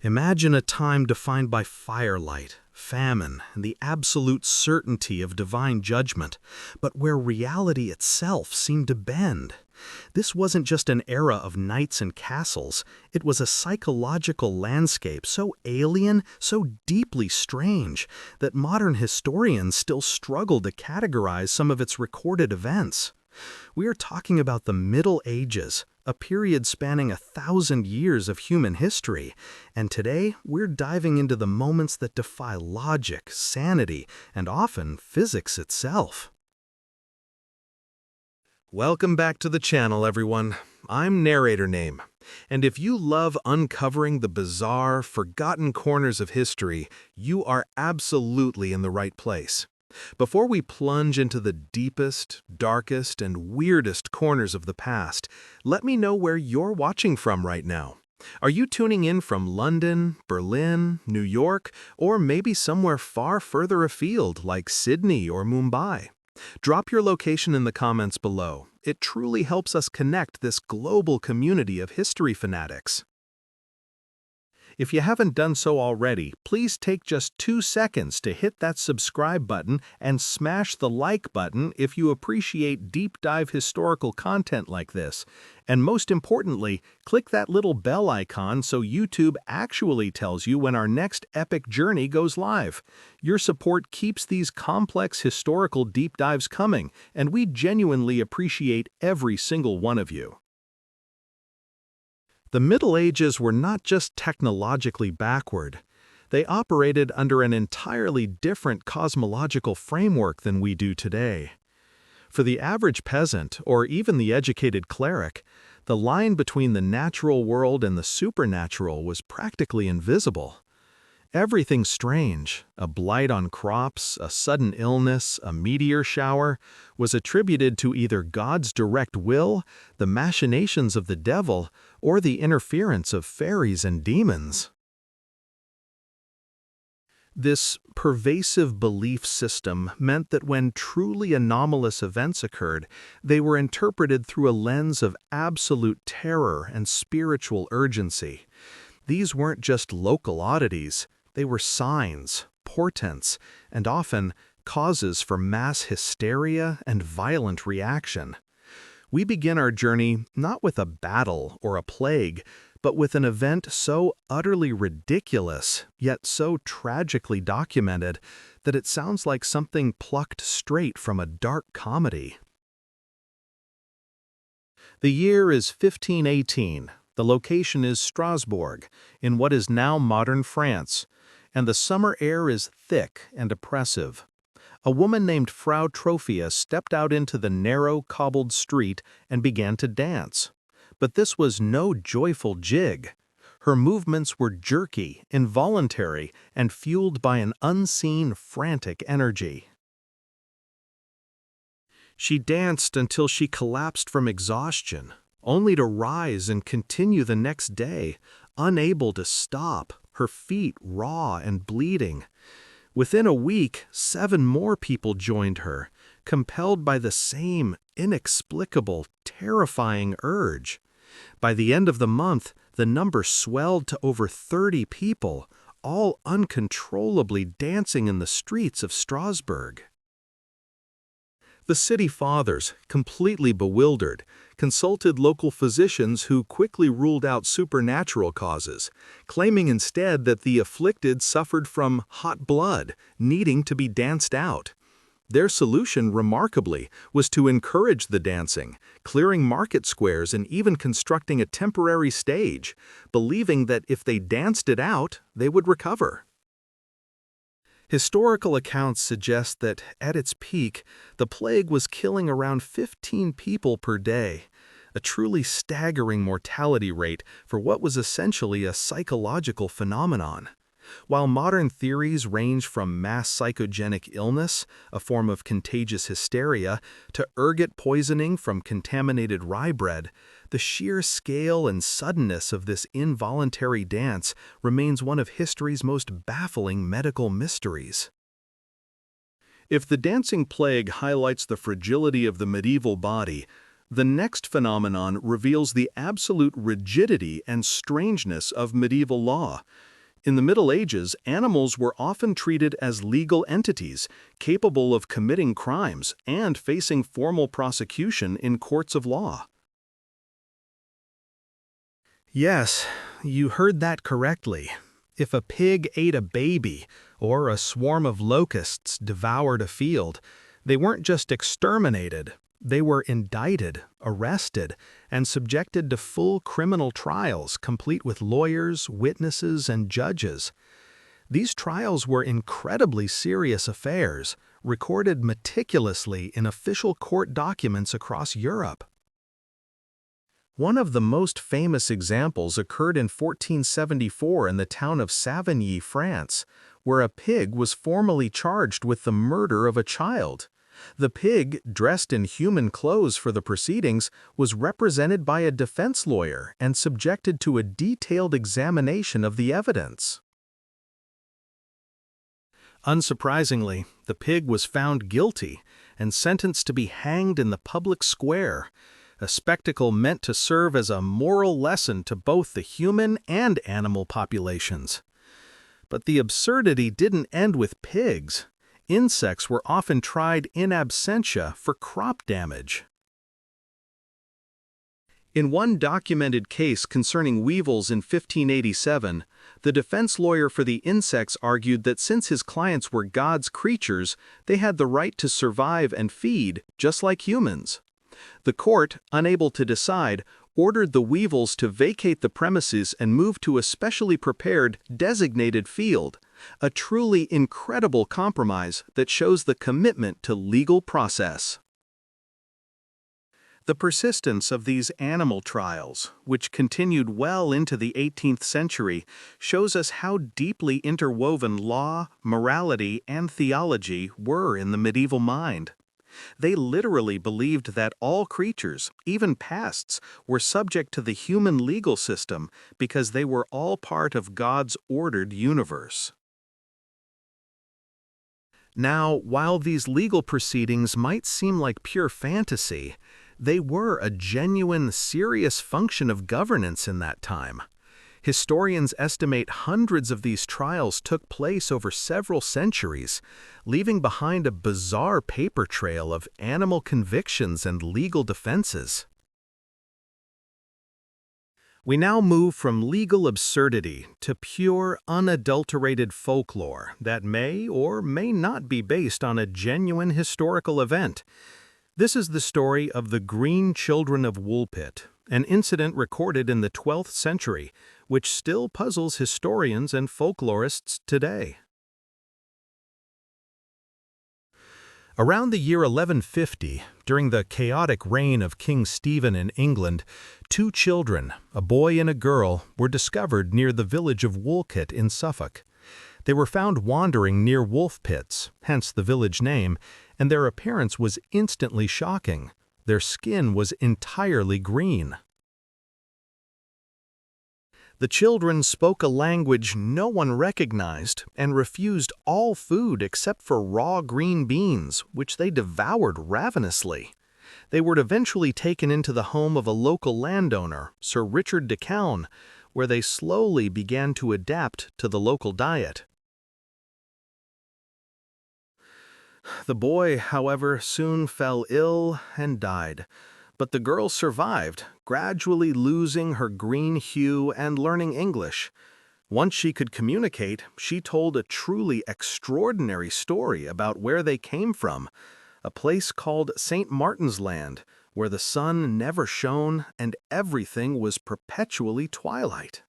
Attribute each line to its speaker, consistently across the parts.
Speaker 1: Imagine a time defined by firelight, famine, and the absolute certainty of divine judgment, but where reality itself seemed to bend. This wasn't just an era of knights and castles, it was a psychological landscape so alien, so deeply strange, that modern historians still struggle to categorize some of its recorded events. We are talking about the Middle Ages, a period spanning 1,000 years of human history, and today we're diving into the moments that defy logic, sanity, and often physics itself. Welcome back to the channel, everyone. I'm Narrator Name, and if you love uncovering the bizarre, forgotten corners of history, you are absolutely in the right place. Before we plunge into the deepest, darkest, and weirdest corners of the past, let me know where you're watching from right now. Are you tuning in from London, Berlin, New York, or maybe somewhere far further afield like Sydney or Mumbai? Drop your location in the comments below. It truly helps us connect this global community of history fanatics. If you haven't done so already, please take just 2 seconds to hit that subscribe button and smash the like button if you appreciate deep dive historical content like this. And most importantly, click that little bell icon so YouTube actually tells you when our next epic journey goes live. Your support keeps these complex historical deep dives coming, and we genuinely appreciate every single one of you. The Middle Ages were not just technologically backward. They operated under an entirely different cosmological framework than we do today. For the average peasant, or even the educated cleric, the line between the natural world and the supernatural was practically invisible. Everything strange, a blight on crops, a sudden illness, a meteor shower, was attributed to either God's direct will, the machinations of the devil, or the interference of fairies and demons. This pervasive belief system meant that when truly anomalous events occurred, they were interpreted through a lens of absolute terror and spiritual urgency. These weren't just local oddities. They were signs, portents, and often causes for mass hysteria and violent reaction. We begin our journey not with a battle or a plague, but with an event so utterly ridiculous, yet so tragically documented, that it sounds like something plucked straight from a dark comedy. The year is 1518. The location is Strasbourg, in what is now modern France, and the summer air is thick and oppressive. A woman named Frau Trophia stepped out into the narrow, cobbled street and began to dance. But this was no joyful jig. Her movements were jerky, involuntary, and fueled by an unseen, frantic energy. She danced until she collapsed from exhaustion, only to rise and continue the next day, unable to stop, her feet raw and bleeding. Within a week, 7 more people joined her, compelled by the same inexplicable, terrifying urge. By the end of the month, the number swelled to over 30 people, all uncontrollably dancing in the streets of Strasbourg. The city fathers, completely bewildered, consulted local physicians who quickly ruled out supernatural causes, claiming instead that the afflicted suffered from hot blood, needing to be danced out. Their solution, remarkably, was to encourage the dancing, clearing market squares and even constructing a temporary stage, believing that if they danced it out, they would recover. Historical accounts suggest that, at its peak, the plague was killing around 15 people per day, a truly staggering mortality rate for what was essentially a psychological phenomenon. While modern theories range from mass psychogenic illness, a form of contagious hysteria, to ergot poisoning from contaminated rye bread, the sheer scale and suddenness of this involuntary dance remains one of history's most baffling medical mysteries. If the dancing plague highlights the fragility of the medieval body, The next phenomenon reveals the absolute rigidity and strangeness of medieval law. In the Middle Ages, animals were often treated as legal entities, capable of committing crimes and facing formal prosecution in courts of law. Yes, you heard that correctly. If a pig ate a baby, or a swarm of locusts devoured a field, they weren't just exterminated, they were indicted, arrested, and subjected to full criminal trials complete with lawyers, witnesses, and judges. These trials were incredibly serious affairs, recorded meticulously in official court documents across Europe. One of the most famous examples occurred in 1474 in the town of Savigny, France, where a pig was formally charged with the murder of a child. The pig, dressed in human clothes for the proceedings, was represented by a defense lawyer and subjected to a detailed examination of the evidence. Unsurprisingly, the pig was found guilty and sentenced to be hanged in the public square, a spectacle meant to serve as a moral lesson to both the human and animal populations. But the absurdity didn't end with pigs. Insects were often tried in absentia for crop damage. In one documented case concerning weevils in 1587, the defense lawyer for the insects argued that since his clients were God's creatures, they had the right to survive and feed just like humans. The court, unable to decide, ordered the weevils to vacate the premises and move to a specially prepared, designated field, a truly incredible compromise that shows the commitment to legal process. The persistence of these animal trials, which continued well into the 18th century, shows us how deeply interwoven law, morality, and theology were in the medieval mind. They literally believed that all creatures, even pests, were subject to the human legal system because they were all part of God's ordered universe. Now, while these legal proceedings might seem like pure fantasy, they were a genuine, serious function of governance in that time. Historians estimate hundreds of these trials took place over several centuries, leaving behind a bizarre paper trail of animal convictions and legal defenses. We now move from legal absurdity to pure, unadulterated folklore that may or may not be based on a genuine historical event. This is the story of the Green Children of Woolpit, an incident recorded in the 12th century, which still puzzles historians and folklorists today. Around the year 1150, during the chaotic reign of King Stephen in England, two children, a boy and a girl, were discovered near the village of Woolpit in Suffolk. They were found wandering near wolf pits, hence the village name, and their appearance was instantly shocking. Their skin was entirely green. The children spoke a language no one recognized and refused all food except for raw green beans, which they devoured ravenously. They were eventually taken into the home of a local landowner, Sir Richard de Calne, where they slowly began to adapt to the local diet. The boy, however, soon fell ill and died, but the girl survived, gradually losing her green hue and learning English. Once she could communicate, she told a truly extraordinary story about where they came from, a place called St. Martin's Land, where the sun never shone and everything was perpetually twilight.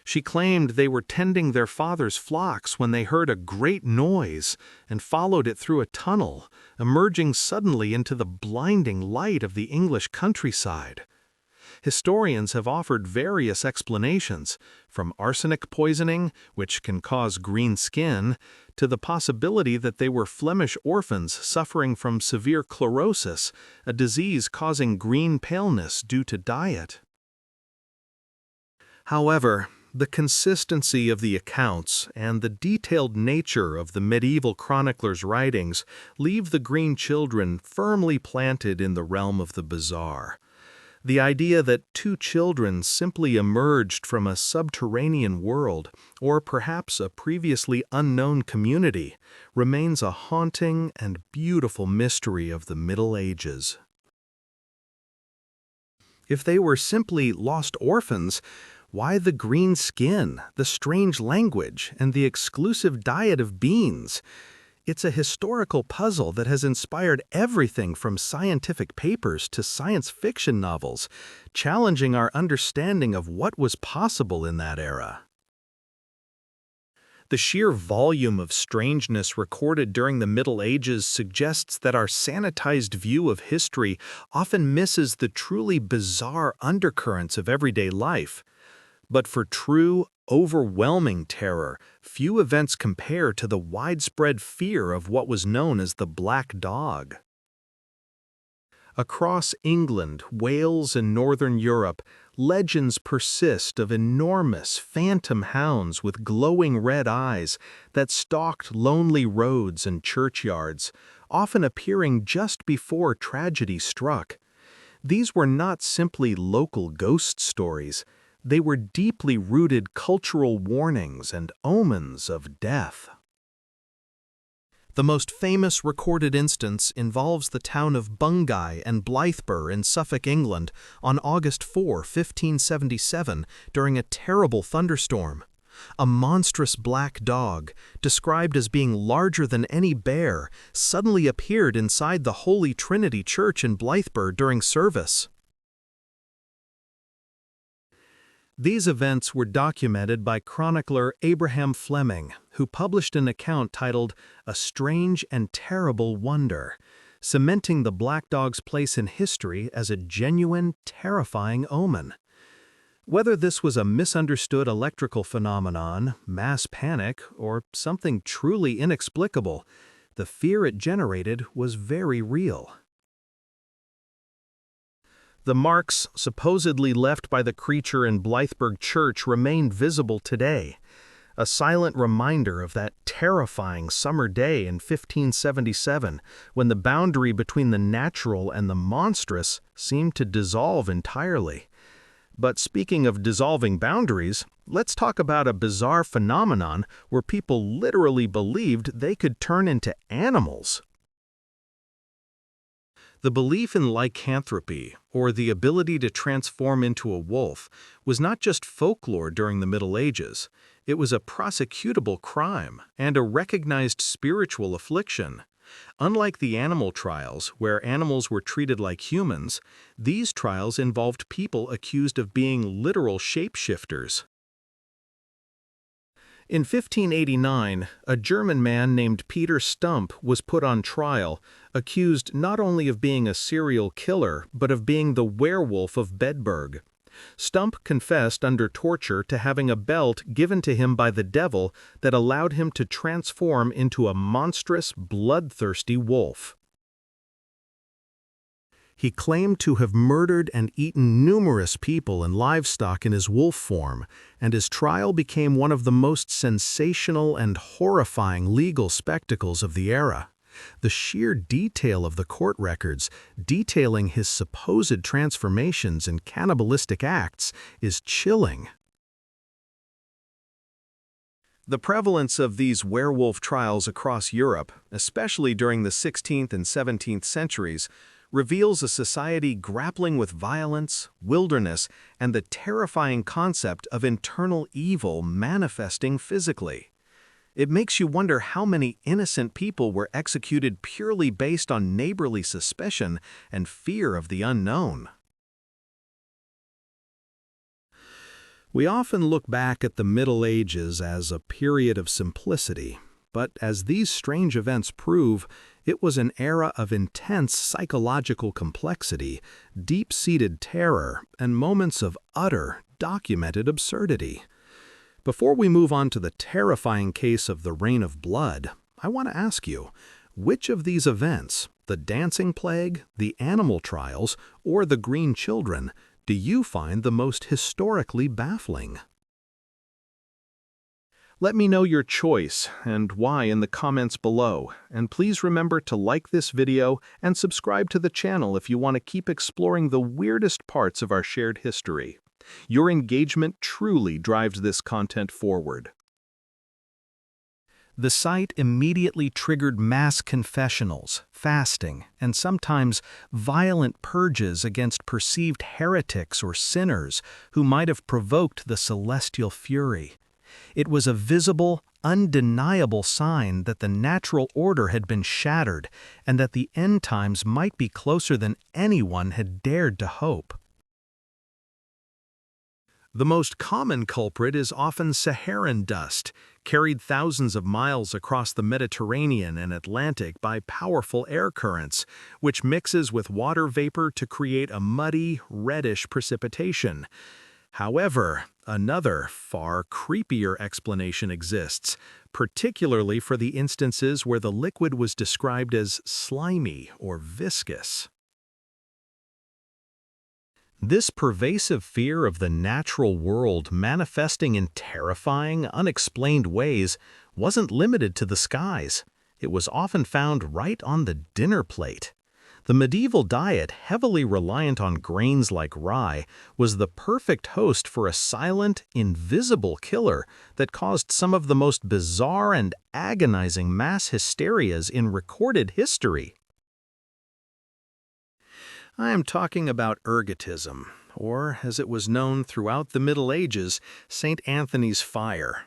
Speaker 1: She claimed they were tending their father's flocks when they heard a great noise and followed it through a tunnel, emerging suddenly into the blinding light of the English countryside. Historians have offered various explanations, from arsenic poisoning, which can cause green skin, to the possibility that they were Flemish orphans suffering from severe chlorosis, a disease causing green paleness due to diet. However, the consistency of the accounts and the detailed nature of the medieval chronicler's writings leave the Green Children firmly planted in the realm of the bizarre. The idea that two children simply emerged from a subterranean world, or perhaps a previously unknown community, remains a haunting and beautiful mystery of the Middle Ages. If they were simply lost orphans, why the green skin, the strange language, and the exclusive diet of beans? It's a historical puzzle that has inspired everything from scientific papers to science fiction novels, challenging our understanding of what was possible in that era. The sheer volume of strangeness recorded during the Middle Ages suggests that our sanitized view of history often misses the truly bizarre undercurrents of everyday life. But for true, overwhelming terror, few events compare to the widespread fear of what was known as the Black Dog. Across England, Wales, and Northern Europe, legends persist of enormous phantom hounds with glowing red eyes that stalked lonely roads and churchyards, often appearing just before tragedy struck. These were not simply local ghost stories. They were deeply rooted cultural warnings and omens of death. The most famous recorded instance involves the town of Bungay and Blythburgh in Suffolk, England, on August 4, 1577, during a terrible thunderstorm. A monstrous black dog, described as being larger than any bear, suddenly appeared inside the Holy Trinity Church in Blythburgh during service. These events were documented by chronicler Abraham Fleming, who published an account titled A Strange and Terrible Wonder, cementing the black dog's place in history as a genuine, terrifying omen. Whether this was a misunderstood electrical phenomenon, mass panic, or something truly inexplicable, the fear it generated was very real. The marks supposedly left by the creature in Blythburgh Church remain visible today, a silent reminder of that terrifying summer day in 1577 when the boundary between the natural and the monstrous seemed to dissolve entirely. But speaking of dissolving boundaries, let's talk about a bizarre phenomenon where people literally believed they could turn into animals. The belief in lycanthropy, or the ability to transform into a wolf, was not just folklore during the Middle Ages. It was a prosecutable crime and a recognized spiritual affliction. Unlike the animal trials, where animals were treated like humans, these trials involved people accused of being literal shapeshifters. In 1589, a German man named Peter Stump was put on trial, accused not only of being a serial killer, but of being the werewolf of Bedburg. Stump confessed under torture to having a belt given to him by the devil that allowed him to transform into a monstrous, bloodthirsty wolf. He claimed to have murdered and eaten numerous people and livestock in his wolf form, and his trial became one of the most sensational and horrifying legal spectacles of the era. The sheer detail of the court records, detailing his supposed transformations and cannibalistic acts, is chilling. The prevalence of these werewolf trials across Europe, especially during the 16th and 17th centuries, reveals a society grappling with violence, wilderness, and the terrifying concept of internal evil manifesting physically. It makes you wonder how many innocent people were executed purely based on neighborly suspicion and fear of the unknown. We often look back at the Middle Ages as a period of simplicity, but as these strange events prove, it was an era of intense psychological complexity, deep-seated terror, and moments of utter, documented absurdity. Before we move on to the terrifying case of the Reign of Blood, I want to ask you, which of these events, the dancing plague, the animal trials, or the Green Children, do you find the most historically baffling? Let me know your choice and why in the comments below, and please remember to like this video and subscribe to the channel if you want to keep exploring the weirdest parts of our shared history. Your engagement truly drives this content forward. The site immediately triggered mass confessionals, fasting, and sometimes violent purges against perceived heretics or sinners who might have provoked the celestial fury. It was a visible, undeniable sign that the natural order had been shattered and that the end times might be closer than anyone had dared to hope. The most common culprit is often Saharan dust, carried thousands of miles across the Mediterranean and Atlantic by powerful air currents, which mixes with water vapor to create a muddy, reddish precipitation. However, another, far creepier explanation exists, particularly for the instances where the liquid was described as slimy or viscous. This pervasive fear of the natural world manifesting in terrifying, unexplained ways wasn't limited to the skies. It was often found right on the dinner plate. The medieval diet, heavily reliant on grains like rye, was the perfect host for a silent, invisible killer that caused some of the most bizarre and agonizing mass hysterias in recorded history. I am talking about ergotism, or as it was known throughout the Middle Ages, St. Anthony's fire.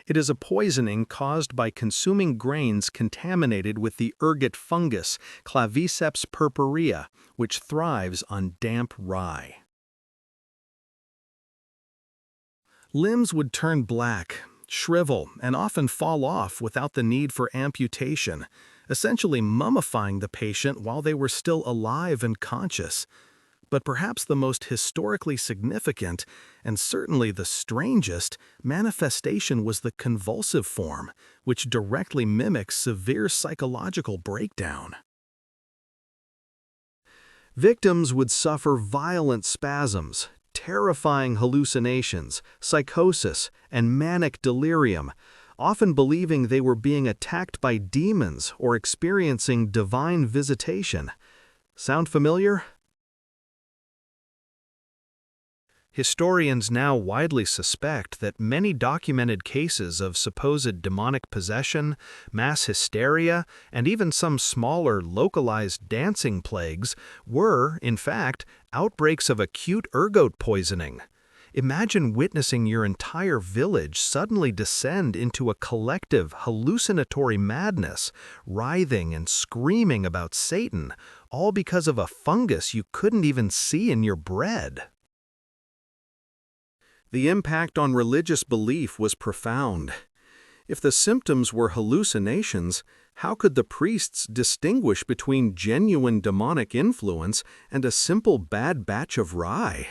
Speaker 1: It is a poisoning caused by consuming grains contaminated with the ergot fungus, Claviceps purpurea, which thrives on damp rye. Limbs would turn black, shrivel, and often fall off without the need for amputation, essentially mummifying the patient while they were still alive and conscious. But perhaps the most historically significant, and certainly the strangest, manifestation was the convulsive form, which directly mimics severe psychological breakdown. Victims would suffer violent spasms, terrifying hallucinations, psychosis, and manic delirium, often believing they were being attacked by demons or experiencing divine visitation. Sound familiar? Historians now widely suspect that many documented cases of supposed demonic possession, mass hysteria, and even some smaller localized dancing plagues were, in fact, outbreaks of acute ergot poisoning. Imagine witnessing your entire village suddenly descend into a collective hallucinatory madness, writhing and screaming about Satan, all because of a fungus you couldn't even see in your bread. The impact on religious belief was profound. If the symptoms were hallucinations, how could the priests distinguish between genuine demonic influence and a simple bad batch of rye?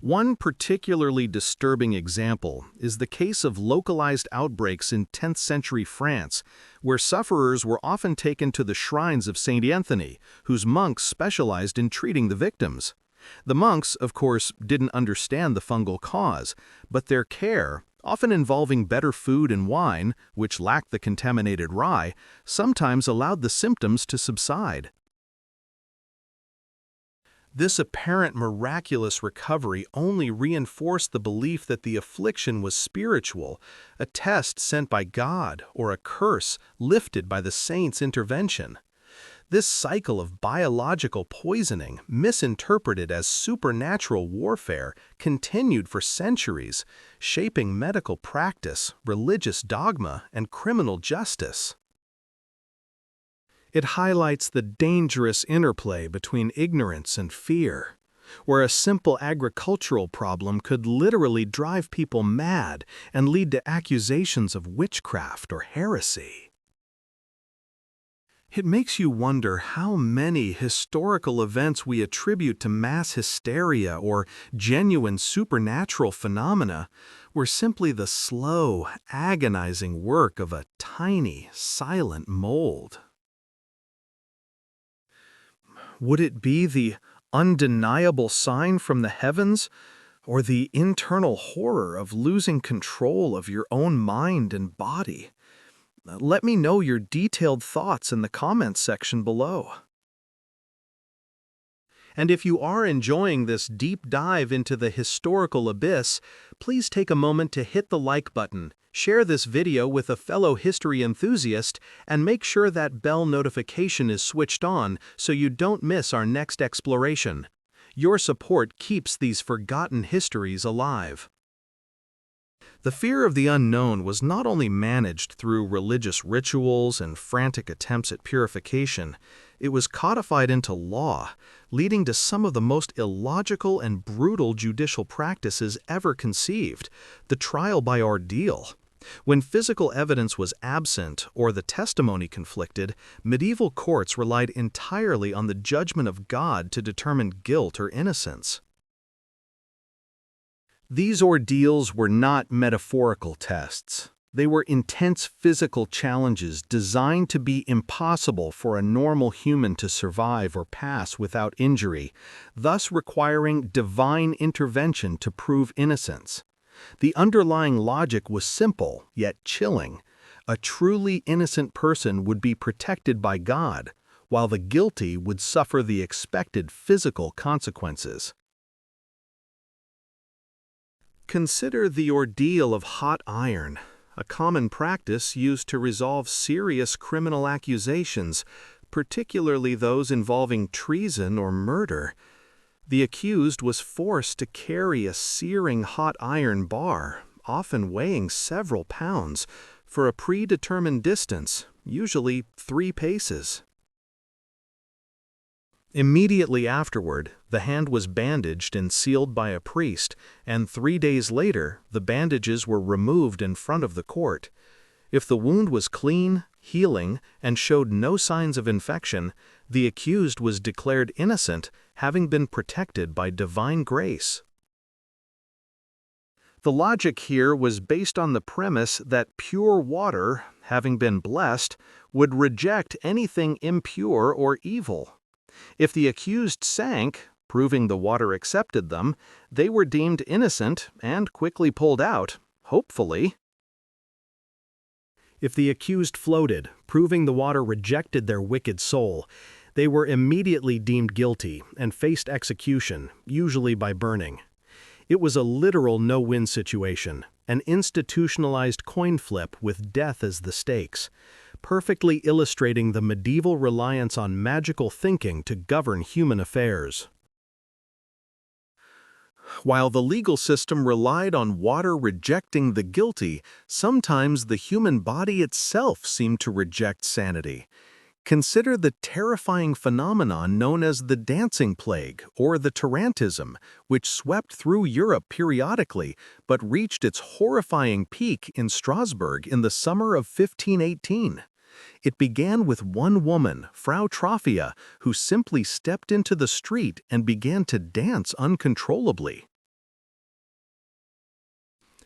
Speaker 1: One particularly disturbing example is the case of localized outbreaks in 10th century France, where sufferers were often taken to the shrines of St. Anthony, whose monks specialized in treating the victims. The monks, of course, didn't understand the fungal cause, but their care, often involving better food and wine, which lacked the contaminated rye, sometimes allowed the symptoms to subside. This apparent miraculous recovery only reinforced the belief that the affliction was spiritual, a test sent by God or a curse lifted by the saint's intervention. This cycle of biological poisoning, misinterpreted as supernatural warfare, continued for centuries, shaping medical practice, religious dogma, and criminal justice. It highlights the dangerous interplay between ignorance and fear, where a simple agricultural problem could literally drive people mad and lead to accusations of witchcraft or heresy. It makes you wonder how many historical events we attribute to mass hysteria or genuine supernatural phenomena were simply the slow, agonizing work of a tiny, silent mold. Would it be the undeniable sign from the heavens, or the internal horror of losing control of your own mind and body? Let me know your detailed thoughts in the comments section below. And if you are enjoying this deep dive into the historical abyss, please take a moment to hit the like button, share this video with a fellow history enthusiast, and make sure that bell notification is switched on so you don't miss our next exploration. Your support keeps these forgotten histories alive. The fear of the unknown was not only managed through religious rituals and frantic attempts at purification, it was codified into law, leading to some of the most illogical and brutal judicial practices ever conceived, the trial by ordeal. When physical evidence was absent or the testimony conflicted, medieval courts relied entirely on the judgment of God to determine guilt or innocence. These ordeals were not metaphorical tests. They were intense physical challenges designed to be impossible for a normal human to survive or pass without injury, thus requiring divine intervention to prove innocence. The underlying logic was simple, yet chilling. A truly innocent person would be protected by God, while the guilty would suffer the expected physical consequences. Consider the ordeal of hot iron, a common practice used to resolve serious criminal accusations, particularly those involving treason or murder. The accused was forced to carry a searing hot iron bar, often weighing several pounds, for a predetermined distance, usually 3 paces. Immediately afterward, the hand was bandaged and sealed by a priest, and 3 days later, the bandages were removed in front of the court. If the wound was clean, healing, and showed no signs of infection, the accused was declared innocent, having been protected by divine grace. The logic here was based on the premise that pure water, having been blessed, would reject anything impure or evil. If the accused sank, proving the water accepted them, they were deemed innocent and quickly pulled out, hopefully. If the accused floated, proving the water rejected their wicked soul, they were immediately deemed guilty and faced execution, usually by burning. It was a literal no-win situation, an institutionalized coin flip with death as the stakes, perfectly illustrating the medieval reliance on magical thinking to govern human affairs. While the legal system relied on water rejecting the guilty, sometimes the human body itself seemed to reject sanity. Consider the terrifying phenomenon known as the dancing plague or the tarantism, which swept through Europe periodically but reached its horrifying peak in Strasbourg in the summer of 1518. It began with one woman, Frau Trophia, who simply stepped into the street and began to dance uncontrollably.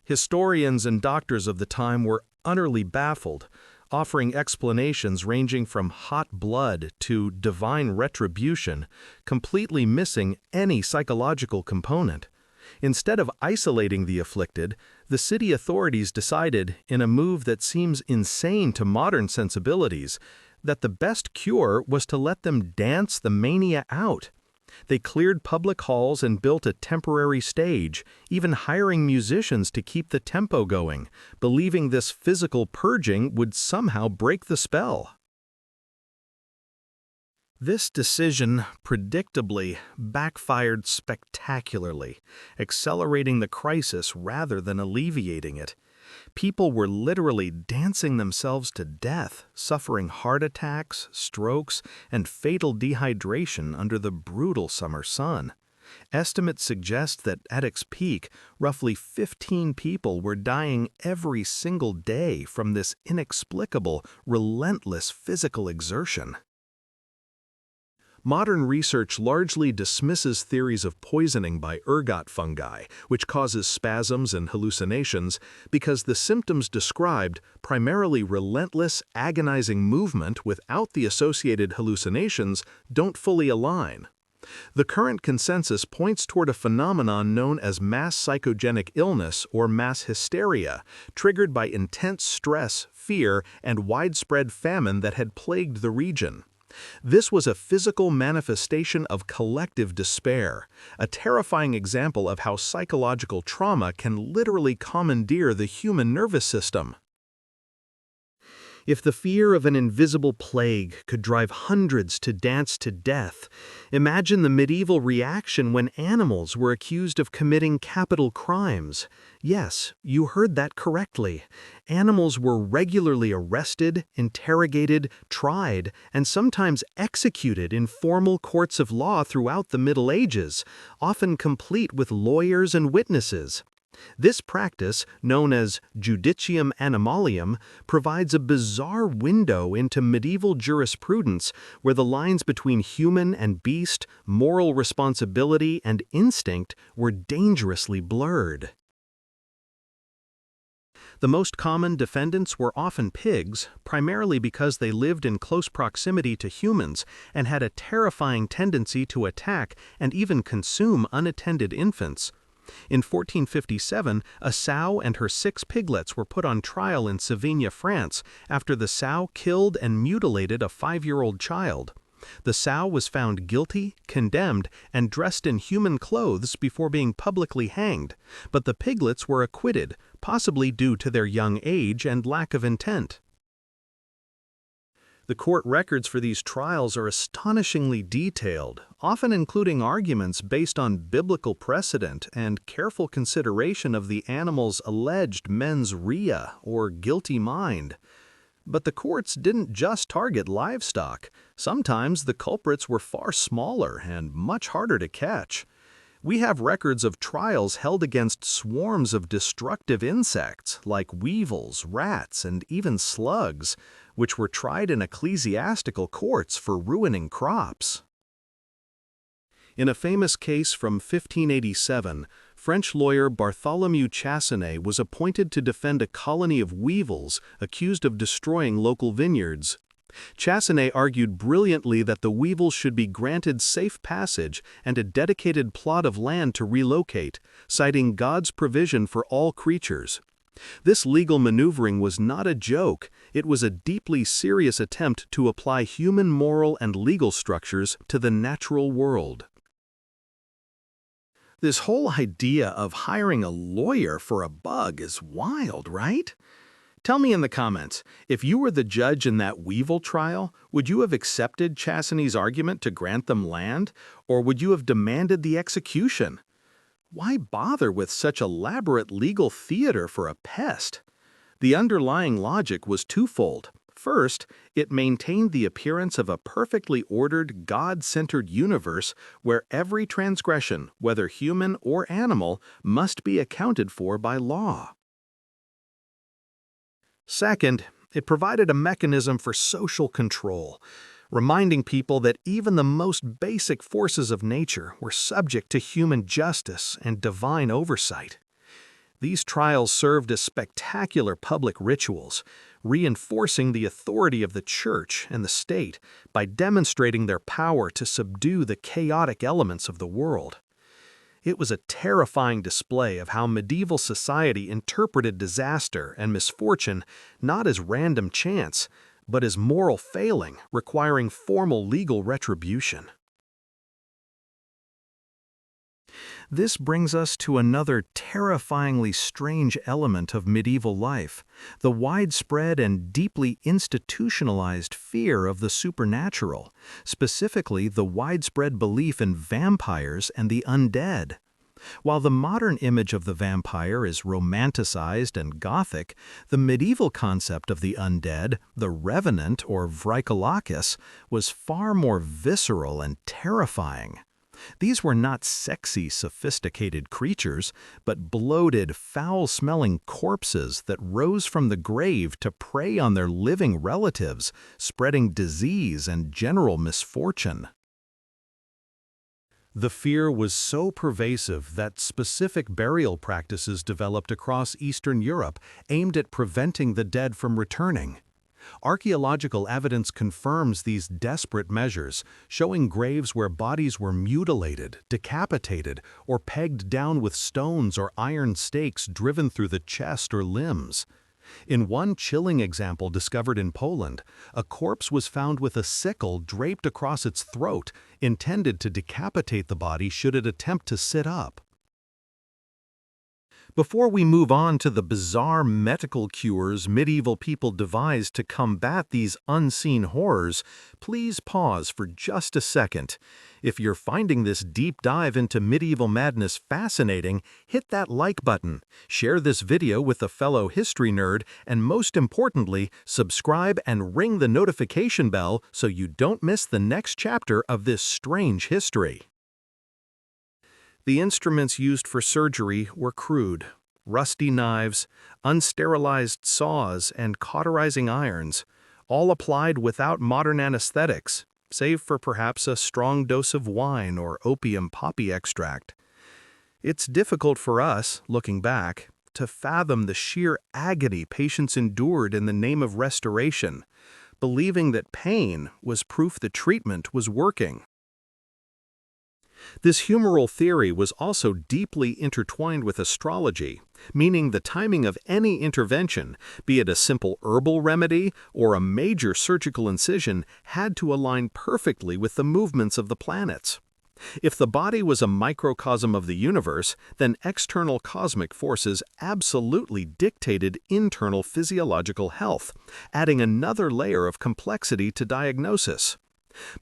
Speaker 1: Historians and doctors of the time were utterly baffled, offering explanations ranging from hot blood to divine retribution, completely missing any psychological component. Instead of isolating the afflicted, the city authorities decided, in a move that seems insane to modern sensibilities, that the best cure was to let them dance the mania out. They cleared public halls and built a temporary stage, even hiring musicians to keep the tempo going, believing this physical purging would somehow break the spell. This decision, predictably, backfired spectacularly, accelerating the crisis rather than alleviating it. People were literally dancing themselves to death, suffering heart attacks, strokes, and fatal dehydration under the brutal summer sun. Estimates suggest that at its peak, roughly 15 people were dying every single day from this inexplicable, relentless physical exertion. Modern research largely dismisses theories of poisoning by ergot fungi, which causes spasms and hallucinations, because the symptoms described, primarily relentless, agonizing movement without the associated hallucinations, don't fully align. The current consensus points toward a phenomenon known as mass psychogenic illness or mass hysteria, triggered by intense stress, fear, and widespread famine that had plagued the region. This was a physical manifestation of collective despair, a terrifying example of how psychological trauma can literally commandeer the human nervous system. If the fear of an invisible plague could drive hundreds to dance to death, imagine the medieval reaction when animals were accused of committing capital crimes. Yes, you heard that correctly. Animals were regularly arrested, interrogated, tried, and sometimes executed in formal courts of law throughout the Middle Ages, often complete with lawyers and witnesses. This practice, known as judicium animalium, provides a bizarre window into medieval jurisprudence where the lines between human and beast, moral responsibility and instinct were dangerously blurred. The most common defendants were often pigs, primarily because they lived in close proximity to humans and had a terrifying tendency to attack and even consume unattended infants. In 1457, a sow and her 6 piglets were put on trial in Savigny, France, after the sow killed and mutilated a 5-year-old child. The sow was found guilty, condemned, and dressed in human clothes before being publicly hanged, but the piglets were acquitted, possibly due to their young age and lack of intent. The court records for these trials are astonishingly detailed, often including arguments based on biblical precedent and careful consideration of the animal's alleged mens rea, or guilty mind. But the courts didn't just target livestock. Sometimes the culprits were far smaller and much harder to catch. We have records of trials held against swarms of destructive insects like weevils, rats, and even slugs, which were tried in ecclesiastical courts for ruining crops. In a famous case from 1587, French lawyer Bartholomew Chassenet was appointed to defend a colony of weevils accused of destroying local vineyards. Chassenet argued brilliantly that the weevils should be granted safe passage and a dedicated plot of land to relocate, citing God's provision for all creatures. This legal maneuvering was not a joke, it was a deeply serious attempt to apply human moral and legal structures to the natural world. This whole idea of hiring a lawyer for a bug is wild, right? Tell me in the comments, if you were the judge in that weevil trial, would you have accepted Chassenet's argument to grant them land, or would you have demanded the execution? Why bother with such elaborate legal theater for a pest? The underlying logic was twofold. First, it maintained the appearance of a perfectly ordered, God-centered universe where every transgression, whether human or animal, must be accounted for by law. Second, it provided a mechanism for social control, reminding people that even the most basic forces of nature were subject to human justice and divine oversight. These trials served as spectacular public rituals, reinforcing the authority of the church and the state by demonstrating their power to subdue the chaotic elements of the world. It was a terrifying display of how medieval society interpreted disaster and misfortune not as random chance, but as moral failing requiring formal legal retribution. This brings us to another terrifyingly strange element of medieval life, the widespread and deeply institutionalized fear of the supernatural, specifically the widespread belief in vampires and the undead. While the modern image of the vampire is romanticized and gothic, the medieval concept of the undead, the revenant or vricolakus, was far more visceral and terrifying. These were not sexy, sophisticated creatures, but bloated, foul-smelling corpses that rose from the grave to prey on their living relatives, spreading disease and general misfortune. The fear was so pervasive that specific burial practices developed across Eastern Europe aimed at preventing the dead from returning. Archaeological evidence confirms these desperate measures, showing graves where bodies were mutilated, decapitated, or pegged down with stones or iron stakes driven through the chest or limbs. In one chilling example discovered in Poland, a corpse was found with a sickle draped across its throat, intended to decapitate the body should it attempt to sit up. Before we move on to the bizarre medical cures medieval people devised to combat these unseen horrors, please pause for just a second. If you're finding this deep dive into medieval madness fascinating, hit that like button, share this video with a fellow history nerd, and most importantly, subscribe and ring the notification bell so you don't miss the next chapter of this strange history. The instruments used for surgery were crude. Rusty knives, unsterilized saws, and cauterizing irons, all applied without modern anesthetics, save for perhaps a strong dose of wine or opium poppy extract. It's difficult for us, looking back, to fathom the sheer agony patients endured in the name of restoration, believing that pain was proof the treatment was working. This humoral theory was also deeply intertwined with astrology, meaning the timing of any intervention, be it a simple herbal remedy or a major surgical incision, had to align perfectly with the movements of the planets. If the body was a microcosm of the universe, then external cosmic forces absolutely dictated internal physiological health, adding another layer of complexity to diagnosis.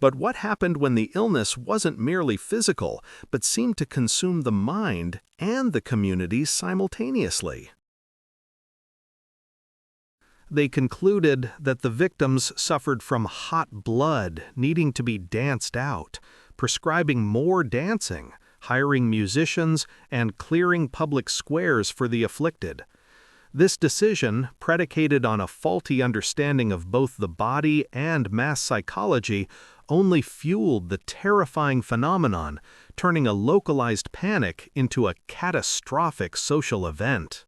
Speaker 1: But what happened when the illness wasn't merely physical, but seemed to consume the mind and the community simultaneously? They concluded that the victims suffered from hot blood needing to be danced out, prescribing more dancing, hiring musicians, and clearing public squares for the afflicted. This decision, predicated on a faulty understanding of both the body and mass psychology, only fueled the terrifying phenomenon, turning a localized panic into a catastrophic social event.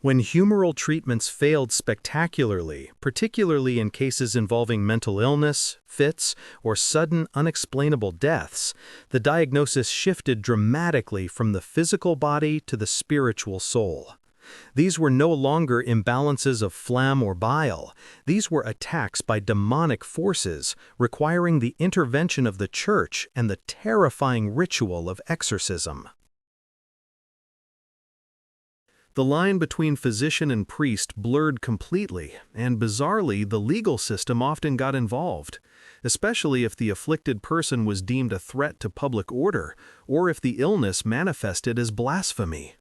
Speaker 1: When humoral treatments failed spectacularly, particularly in cases involving mental illness, fits, or sudden unexplainable deaths, the diagnosis shifted dramatically from the physical body to the spiritual soul. These were no longer imbalances of phlegm or bile. These were attacks by demonic forces, requiring the intervention of the church and the terrifying ritual of exorcism. The line between physician and priest blurred completely, and bizarrely, the legal system often got involved, especially if the afflicted person was deemed a threat to public order, or if the illness manifested as blasphemy.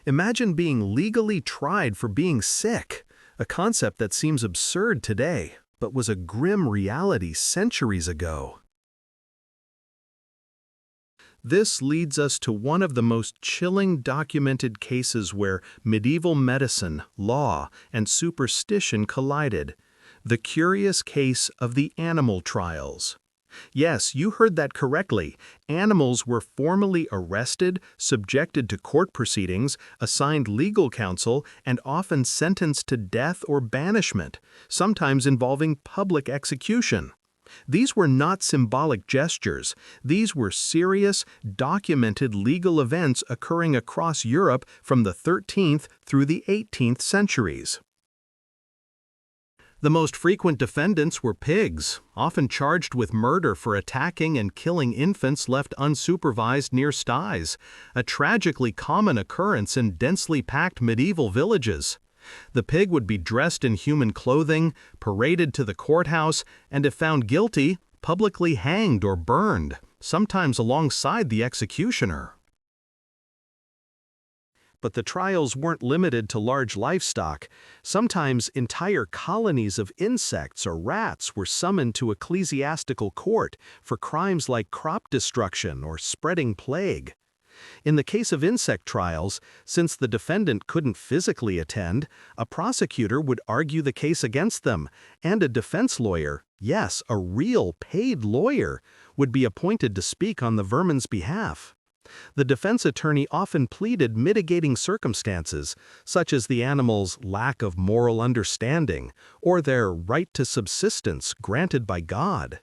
Speaker 1: Imagine being legally tried for being sick, a concept that seems absurd today, but was a grim reality centuries ago. This leads us to one of the most chilling documented cases where medieval medicine, law, and superstition collided: the curious case of the animal trials. Yes, you heard that correctly. Animals were formally arrested, subjected to court proceedings, assigned legal counsel, and often sentenced to death or banishment, sometimes involving public execution. These were not symbolic gestures. These were serious, documented legal events occurring across Europe from the 13th through the 18th centuries. The most frequent defendants were pigs, often charged with murder for attacking and killing infants left unsupervised near sties, a tragically common occurrence in densely packed medieval villages. The pig would be dressed in human clothing, paraded to the courthouse, and if found guilty, publicly hanged or burned, sometimes alongside the executioner. But the trials weren't limited to large livestock. Sometimes entire colonies of insects or rats were summoned to ecclesiastical court for crimes like crop destruction or spreading plague. In the case of insect trials, since the defendant couldn't physically attend, a prosecutor would argue the case against them, and a defense lawyer, yes, a real paid lawyer, would be appointed to speak on the vermin's behalf. The defense attorney often pleaded mitigating circumstances, such as the animal's lack of moral understanding or their right to subsistence granted by God.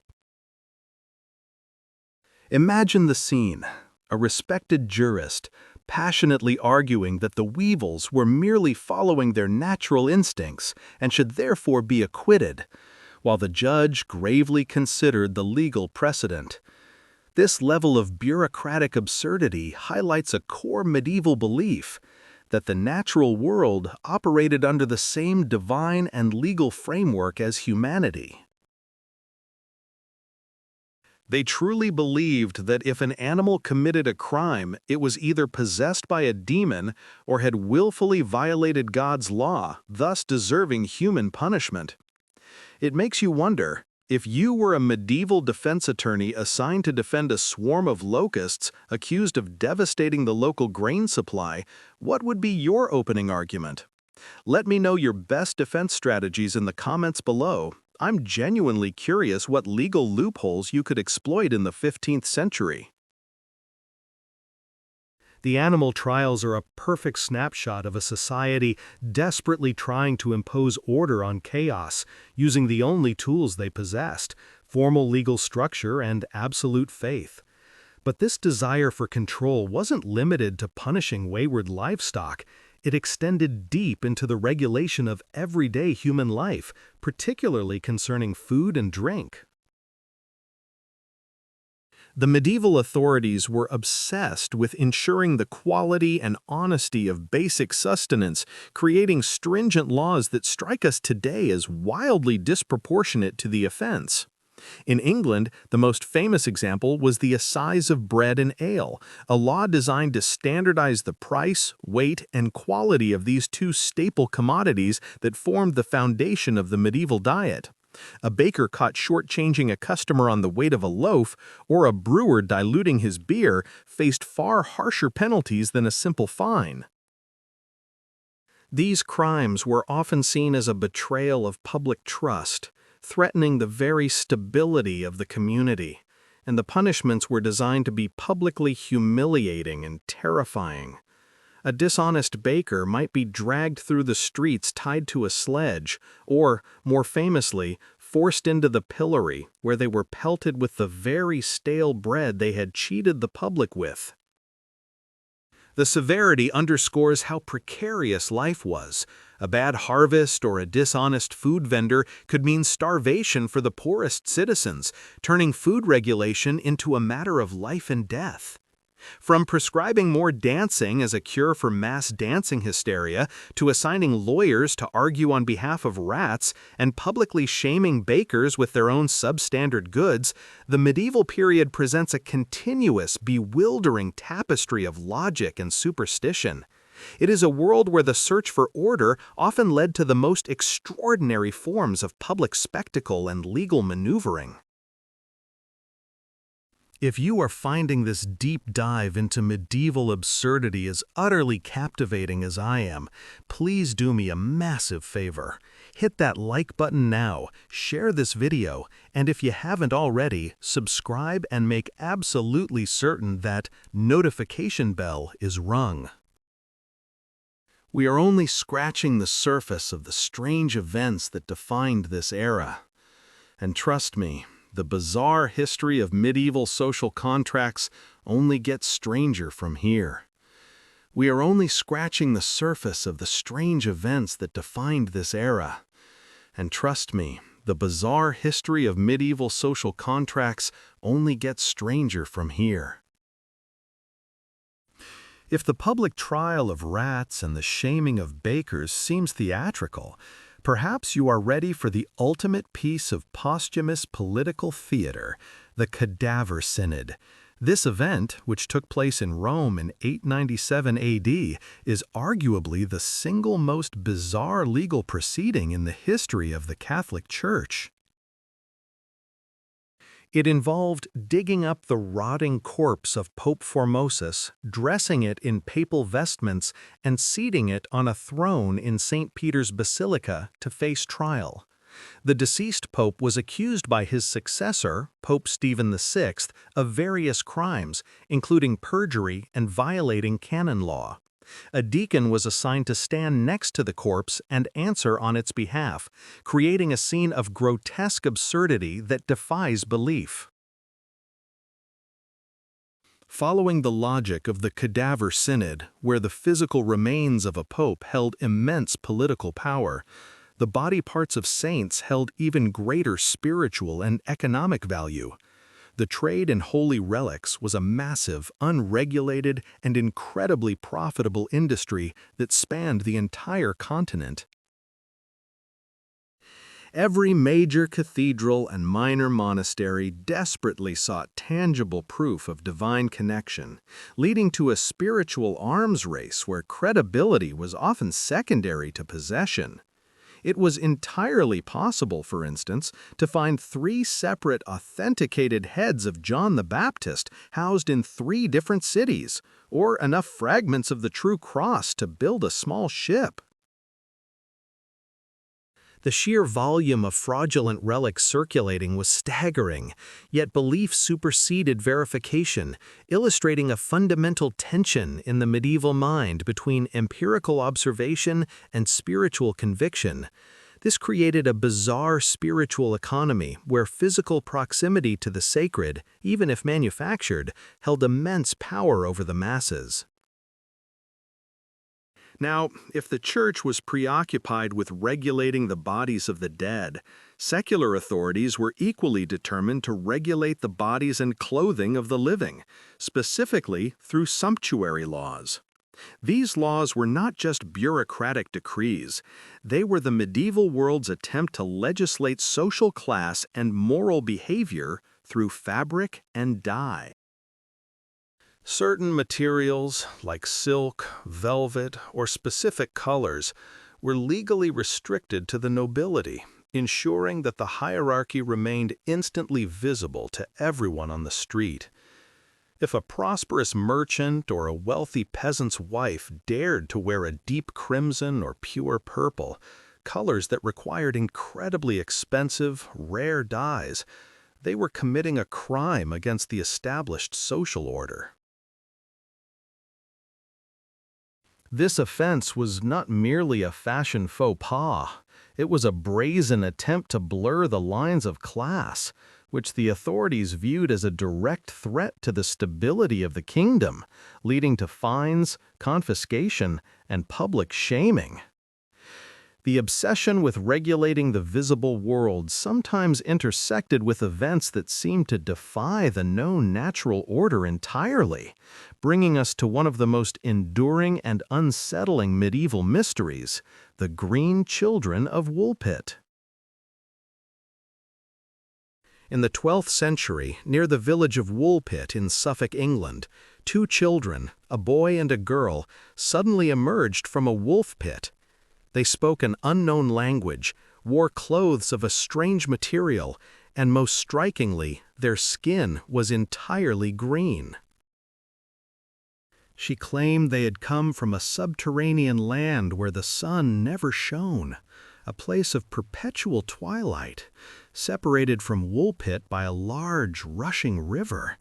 Speaker 1: Imagine the scene: a respected jurist passionately arguing that the weevils were merely following their natural instincts and should therefore be acquitted, while the judge gravely considered the legal precedent. This level of bureaucratic absurdity highlights a core medieval belief that the natural world operated under the same divine and legal framework as humanity. They truly believed that if an animal committed a crime, it was either possessed by a demon or had willfully violated God's law, thus deserving human punishment. It makes you wonder, if you were a medieval defense attorney assigned to defend a swarm of locusts accused of devastating the local grain supply, what would be your opening argument? Let me know your best defense strategies in the comments below. I'm genuinely curious what legal loopholes you could exploit in the 15th century. The animal trials are a perfect snapshot of a society desperately trying to impose order on chaos, using the only tools they possessed: formal legal structure and absolute faith. But this desire for control wasn't limited to punishing wayward livestock. It extended deep into the regulation of everyday human life, particularly concerning food and drink. The medieval authorities were obsessed with ensuring the quality and honesty of basic sustenance, creating stringent laws that strike us today as wildly disproportionate to the offense. In England, the most famous example was the assize of bread and ale, a law designed to standardize the price, weight, and quality of these two staple commodities that formed the foundation of the medieval diet. A baker caught shortchanging a customer on the weight of a loaf, or a brewer diluting his beer, faced far harsher penalties than a simple fine. These crimes were often seen as a betrayal of public trust, threatening the very stability of the community, and the punishments were designed to be publicly humiliating and terrifying. A dishonest baker might be dragged through the streets tied to a sledge, or, more famously, forced into the pillory, where they were pelted with the very stale bread they had cheated the public with. The severity underscores how precarious life was. A bad harvest or a dishonest food vendor could mean starvation for the poorest citizens, turning food regulation into a matter of life and death. From prescribing more dancing as a cure for mass dancing hysteria, to assigning lawyers to argue on behalf of rats, and publicly shaming bakers with their own substandard goods, the medieval period presents a continuous, bewildering tapestry of logic and superstition. It is a world where the search for order often led to the most extraordinary forms of public spectacle and legal maneuvering. If you are finding this deep dive into medieval absurdity as utterly captivating as I am, please do me a massive favor. Hit that like button now, share this video, and if you haven't already, subscribe and make absolutely certain that notification bell is rung. We are only scratching the surface of the strange events that defined this era. And trust me, the bizarre history of medieval social contracts only gets stranger from here. We are only scratching the surface of the strange events that defined this era. And trust me, the bizarre history of medieval social contracts only gets stranger from here. If the public trial of rats and the shaming of bakers seems theatrical, perhaps you are ready for the ultimate piece of posthumous political theater, the Cadaver Synod. This event, which took place in Rome in 897 AD, is arguably the single most bizarre legal proceeding in the history of the Catholic Church. It involved digging up the rotting corpse of Pope Formosus, dressing it in papal vestments, and seating it on a throne in St. Peter's Basilica to face trial. The deceased pope was accused by his successor, Pope Stephen VI, of various crimes, including perjury and violating canon law. A deacon was assigned to stand next to the corpse and answer on its behalf, creating a scene of grotesque absurdity that defies belief. Following the logic of the cadaver synod, where the physical remains of a pope held immense political power, the body parts of saints held even greater spiritual and economic value. The trade in holy relics was a massive, unregulated, and incredibly profitable industry that spanned the entire continent. Every major cathedral and minor monastery desperately sought tangible proof of divine connection, leading to a spiritual arms race where credibility was often secondary to possession. It was entirely possible, for instance, to find 3 separate authenticated heads of John the Baptist housed in 3 different cities, or enough fragments of the true cross to build a small ship. The sheer volume of fraudulent relics circulating was staggering, yet belief superseded verification, illustrating a fundamental tension in the medieval mind between empirical observation and spiritual conviction. This created a bizarre spiritual economy where physical proximity to the sacred, even if manufactured, held immense power over the masses. Now, if the Church was preoccupied with regulating the bodies of the dead, secular authorities were equally determined to regulate the bodies and clothing of the living, specifically through sumptuary laws. These laws were not just bureaucratic decrees, they were the medieval world's attempt to legislate social class and moral behavior through fabric and dye. Certain materials, like silk, velvet, or specific colors, were legally restricted to the nobility, ensuring that the hierarchy remained instantly visible to everyone on the street. If a prosperous merchant or a wealthy peasant's wife dared to wear a deep crimson or pure purple, colors that required incredibly expensive, rare dyes, they were committing a crime against the established social order. This offense was not merely a fashion faux pas, it was a brazen attempt to blur the lines of class, which the authorities viewed as a direct threat to the stability of the kingdom, leading to fines, confiscation, and public shaming. The obsession with regulating the visible world sometimes intersected with events that seemed to defy the known natural order entirely, bringing us to one of the most enduring and unsettling medieval mysteries, the Green Children of Woolpit. In the 12th century, near the village of Woolpit in Suffolk, England, 2 children, a boy and a girl, suddenly emerged from a wolf pit. They spoke an unknown language, wore clothes of a strange material, and most strikingly, their skin was entirely green. She claimed they had come from a subterranean land where the sun never shone, a place of perpetual twilight, separated from Woolpit by a large, rushing river.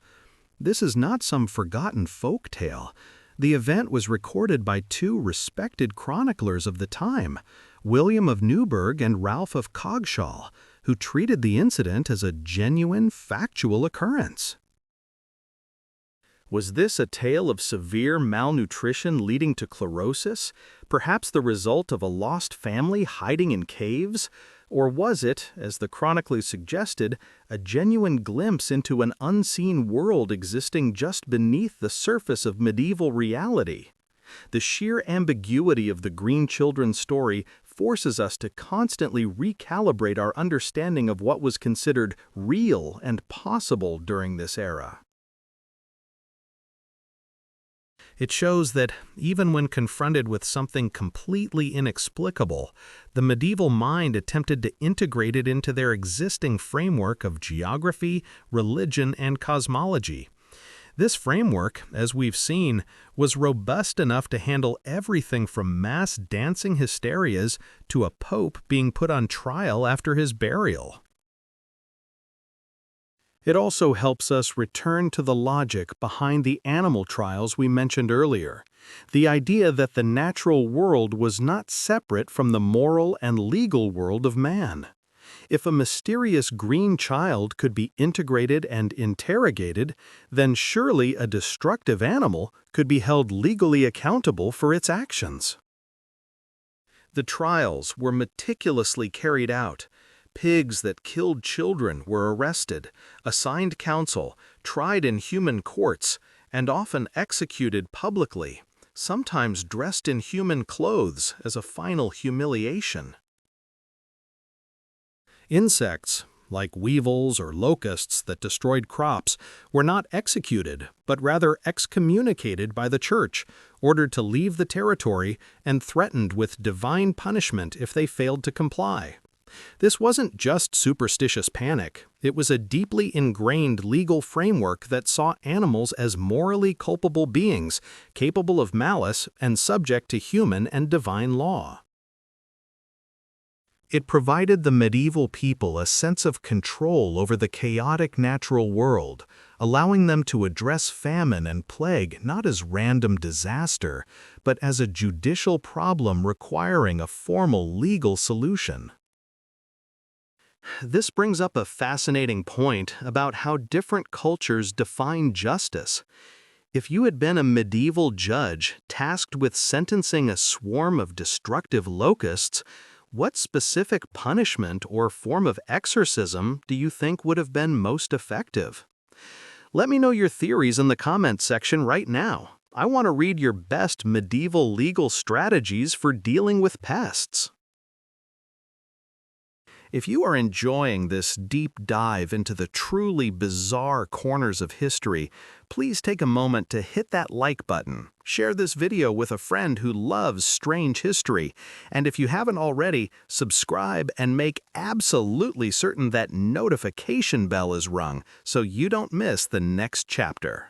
Speaker 1: This is not some forgotten folk tale. The event was recorded by 2 respected chroniclers of the time, William of Newburgh and Ralph of Coggeshall, who treated the incident as a genuine, factual occurrence. Was this a tale of severe malnutrition leading to chlorosis, perhaps the result of a lost family hiding in caves? Or was it, as the chroniclers suggested, a genuine glimpse into an unseen world existing just beneath the surface of medieval reality? The sheer ambiguity of the Green Children's story forces us to constantly recalibrate our understanding of what was considered real and possible during this era. It shows that, even when confronted with something completely inexplicable, the medieval mind attempted to integrate it into their existing framework of geography, religion, and cosmology. This framework, as we've seen, was robust enough to handle everything from mass dancing hysterias to a pope being put on trial after his burial. It also helps us return to the logic behind the animal trials we mentioned earlier, the idea that the natural world was not separate from the moral and legal world of man. If a mysterious green child could be integrated and interrogated, then surely a destructive animal could be held legally accountable for its actions. The trials were meticulously carried out. Pigs that killed children were arrested, assigned counsel, tried in human courts, and often executed publicly, sometimes dressed in human clothes as a final humiliation. Insects, like weevils or locusts that destroyed crops, were not executed, but rather excommunicated by the church, ordered to leave the territory, and threatened with divine punishment if they failed to comply. This wasn't just superstitious panic, it was a deeply ingrained legal framework that saw animals as morally culpable beings, capable of malice and subject to human and divine law. It provided the medieval people a sense of control over the chaotic natural world, allowing them to address famine and plague not as random disaster, but as a judicial problem requiring a formal legal solution. This brings up a fascinating point about how different cultures define justice. If you had been a medieval judge tasked with sentencing a swarm of destructive locusts, what specific punishment or form of exorcism do you think would have been most effective? Let me know your theories in the comments section right now. I want to read your best medieval legal strategies for dealing with pests. If you are enjoying this deep dive into the truly bizarre corners of history, please take a moment to hit that like button, share this video with a friend who loves strange history, and if you haven't already, subscribe and make absolutely certain that notification bell is rung so you don't miss the next chapter.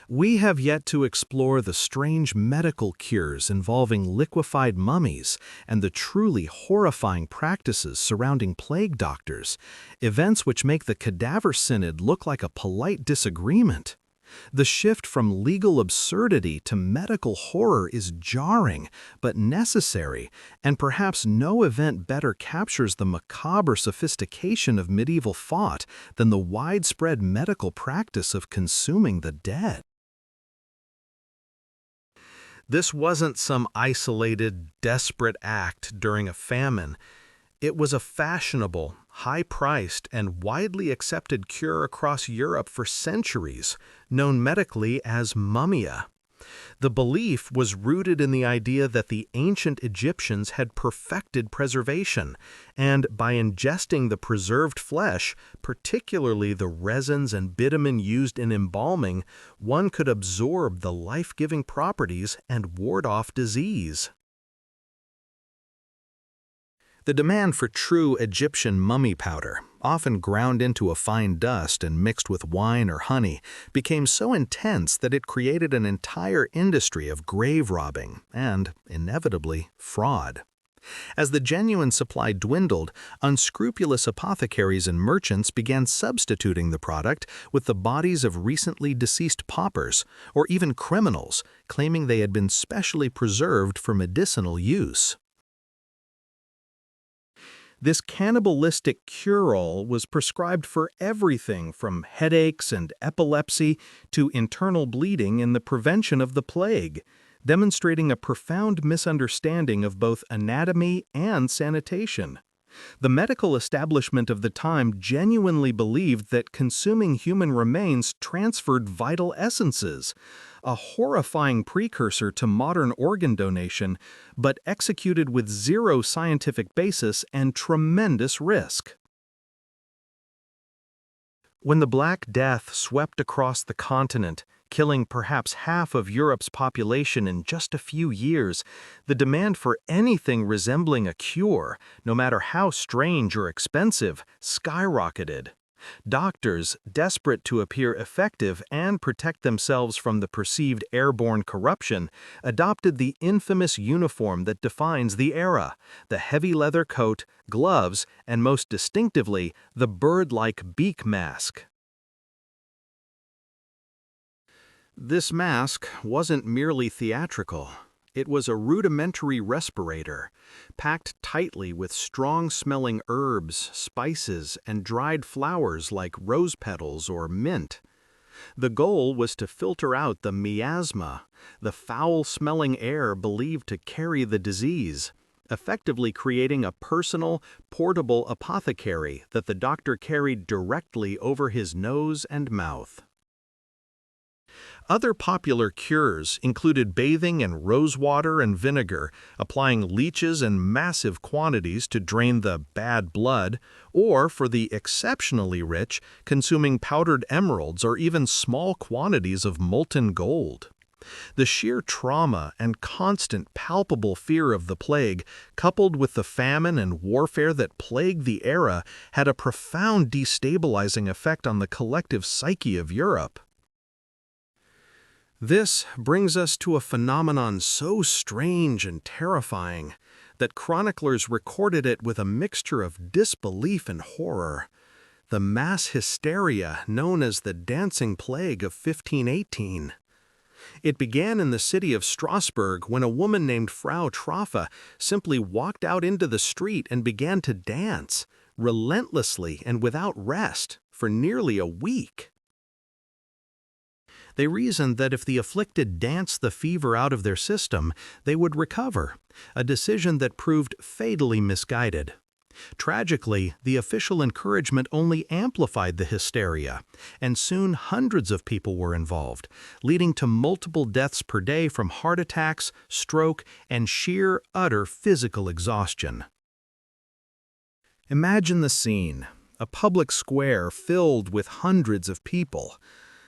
Speaker 1: We have yet to explore the strange medical cures involving liquefied mummies and the truly horrifying practices surrounding plague doctors, events which make the Cadaver Synod look like a polite disagreement. The shift from legal absurdity to medical horror is jarring, but necessary, and perhaps no event better captures the macabre sophistication of medieval thought than the widespread medical practice of consuming the dead. This wasn't some isolated, desperate act during a famine. It was a fashionable, high-priced, and widely accepted cure across Europe for centuries, known medically as mummia. The belief was rooted in the idea that the ancient Egyptians had perfected preservation, and by ingesting the preserved flesh, particularly the resins and bitumen used in embalming, one could absorb the life-giving properties and ward off disease. The demand for true Egyptian mummy powder, often ground into a fine dust and mixed with wine or honey, became so intense that it created an entire industry of grave robbing and, inevitably, fraud. As the genuine supply dwindled, unscrupulous apothecaries and merchants began substituting the product with the bodies of recently deceased paupers, or even criminals, claiming they had been specially preserved for medicinal use. This cannibalistic cure-all was prescribed for everything from headaches and epilepsy to internal bleeding in the prevention of the plague, demonstrating a profound misunderstanding of both anatomy and sanitation. The medical establishment of the time genuinely believed that consuming human remains transferred vital essences, a horrifying precursor to modern organ donation, but executed with zero scientific basis and tremendous risk. When the Black Death swept across the continent, killing perhaps half of Europe's population in just a few years, the demand for anything resembling a cure, no matter how strange or expensive, skyrocketed. Doctors, desperate to appear effective and protect themselves from the perceived airborne corruption, adopted the infamous uniform that defines the era: the heavy leather coat, gloves, and most distinctively, the bird-like beak mask. This mask wasn't merely theatrical. It was a rudimentary respirator, packed tightly with strong-smelling herbs, spices, and dried flowers like rose petals or mint. The goal was to filter out the miasma, the foul-smelling air believed to carry the disease, effectively creating a personal, portable apothecary that the doctor carried directly over his nose and mouth. Other popular cures included bathing in rose water and vinegar, applying leeches in massive quantities to drain the bad blood, or, for the exceptionally rich, consuming powdered emeralds or even small quantities of molten gold. The sheer trauma and constant palpable fear of the plague, coupled with the famine and warfare that plagued the era, had a profound destabilizing effect on the collective psyche of Europe. This brings us to a phenomenon so strange and terrifying that chroniclers recorded it with a mixture of disbelief and horror: the mass hysteria known as the Dancing Plague of 1518. It began in the city of Strasbourg when a woman named Frau Traffa simply walked out into the street and began to dance, relentlessly and without rest, for nearly a week. They reasoned that if the afflicted danced the fever out of their system, they would recover, a decision that proved fatally misguided. Tragically, the official encouragement only amplified the hysteria, and soon hundreds of people were involved, leading to multiple deaths per day from heart attacks, stroke, and sheer, utter physical exhaustion. Imagine the scene: a public square filled with hundreds of people,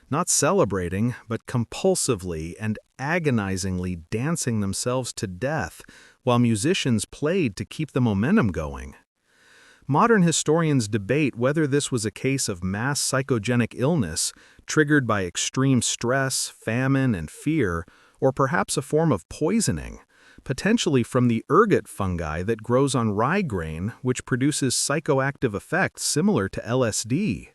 Speaker 1: not celebrating, but compulsively and agonizingly dancing themselves to death while musicians played to keep the momentum going. Modern historians debate whether this was a case of mass psychogenic illness triggered by extreme stress, famine, and fear, or perhaps a form of poisoning, potentially from the ergot fungi that grows on rye grain, which produces psychoactive effects similar to LSD.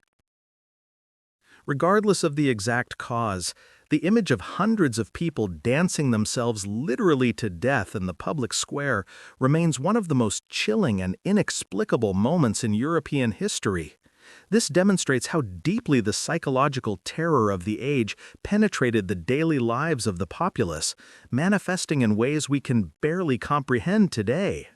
Speaker 1: Regardless of the exact cause, the image of hundreds of people dancing themselves literally to death in the public square remains one of the most chilling and inexplicable moments in European history. This demonstrates how deeply the psychological terror of the age penetrated the daily lives of the populace, manifesting in ways we can barely comprehend today.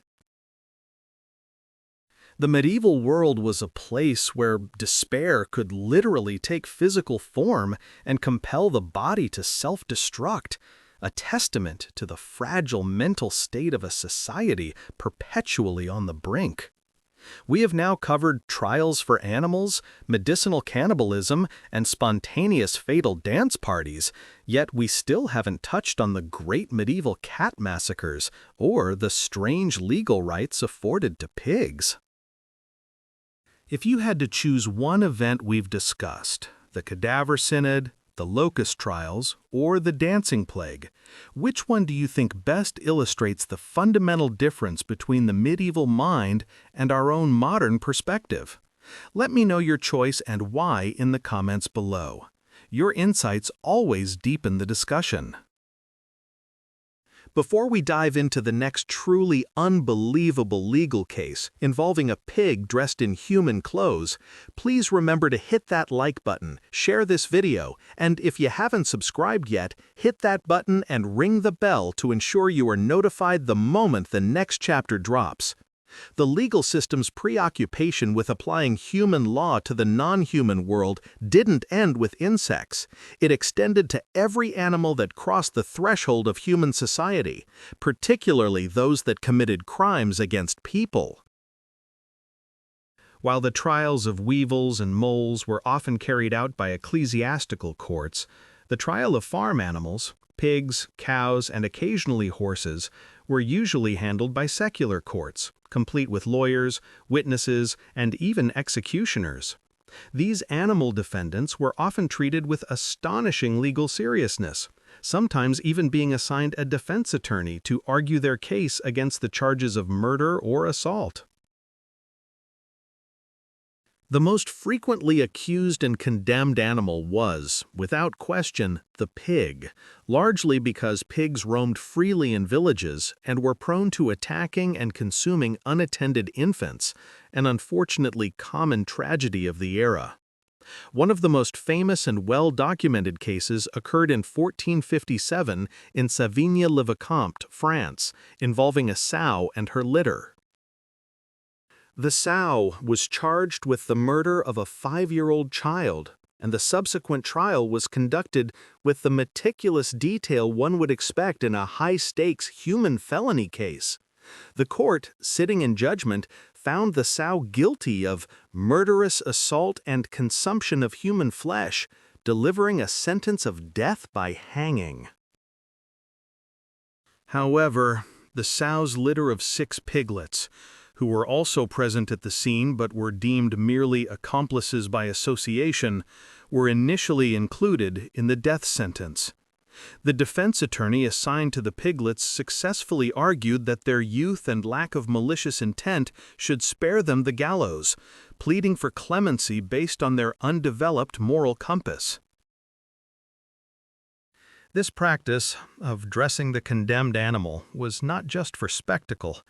Speaker 1: The medieval world was a place where despair could literally take physical form and compel the body to self-destruct, a testament to the fragile mental state of a society perpetually on the brink. We have now covered trials for animals, medicinal cannibalism, and spontaneous fatal dance parties, yet we still haven't touched on the great medieval cat massacres or the strange legal rights afforded to pigs. If you had to choose one event we've discussed, the Cadaver Synod, the Locust Trials, or the Dancing Plague, which one do you think best illustrates the fundamental difference between the medieval mind and our own modern perspective? Let me know your choice and why in the comments below. Your insights always deepen the discussion. Before we dive into the next truly unbelievable legal case involving a pig dressed in human clothes, please remember to hit that like button, share this video, and if you haven't subscribed yet, hit that button and ring the bell to ensure you are notified the moment the next chapter drops. The legal system's preoccupation with applying human law to the non-human world didn't end with insects. It extended to every animal that crossed the threshold of human society, particularly those that committed crimes against people. While the trials of weevils and moles were often carried out by ecclesiastical courts, the trial of farm animals, pigs, cows, and occasionally horses, were usually handled by secular courts, complete with lawyers, witnesses, and even executioners. These animal defendants were often treated with astonishing legal seriousness, sometimes even being assigned a defense attorney to argue their case against the charges of murder or assault. The most frequently accused and condemned animal was, without question, the pig, largely because pigs roamed freely in villages and were prone to attacking and consuming unattended infants, an unfortunately common tragedy of the era. One of the most famous and well-documented cases occurred in 1457 in Savigny-le-Vicomte, France, involving a sow and her litter. The sow was charged with the murder of a 5-year-old child, and the subsequent trial was conducted with the meticulous detail one would expect in a high-stakes human felony case. The court, sitting in judgment, found the sow guilty of murderous assault and consumption of human flesh, delivering a sentence of death by hanging. However, the sow's litter of 6 piglets, who were also present at the scene but were deemed merely accomplices by association, were initially included in the death sentence. The defense attorney assigned to the piglets successfully argued that their youth and lack of malicious intent should spare them the gallows, pleading for clemency based on their undeveloped moral compass. This practice of dressing the condemned animal was not just for spectacle.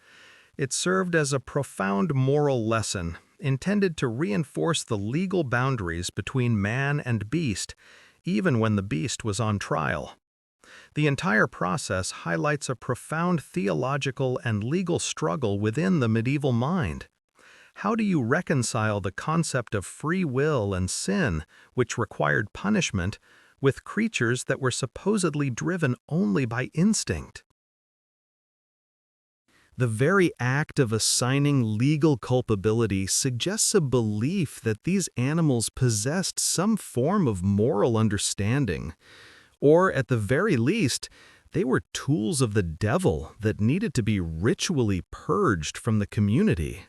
Speaker 1: It served as a profound moral lesson intended to reinforce the legal boundaries between man and beast, even when the beast was on trial. The entire process highlights a profound theological and legal struggle within the medieval mind. How do you reconcile the concept of free will and sin, which required punishment, with creatures that were supposedly driven only by instinct? The very act of assigning legal culpability suggests a belief that these animals possessed some form of moral understanding, or at the very least, they were tools of the devil that needed to be ritually purged from the community.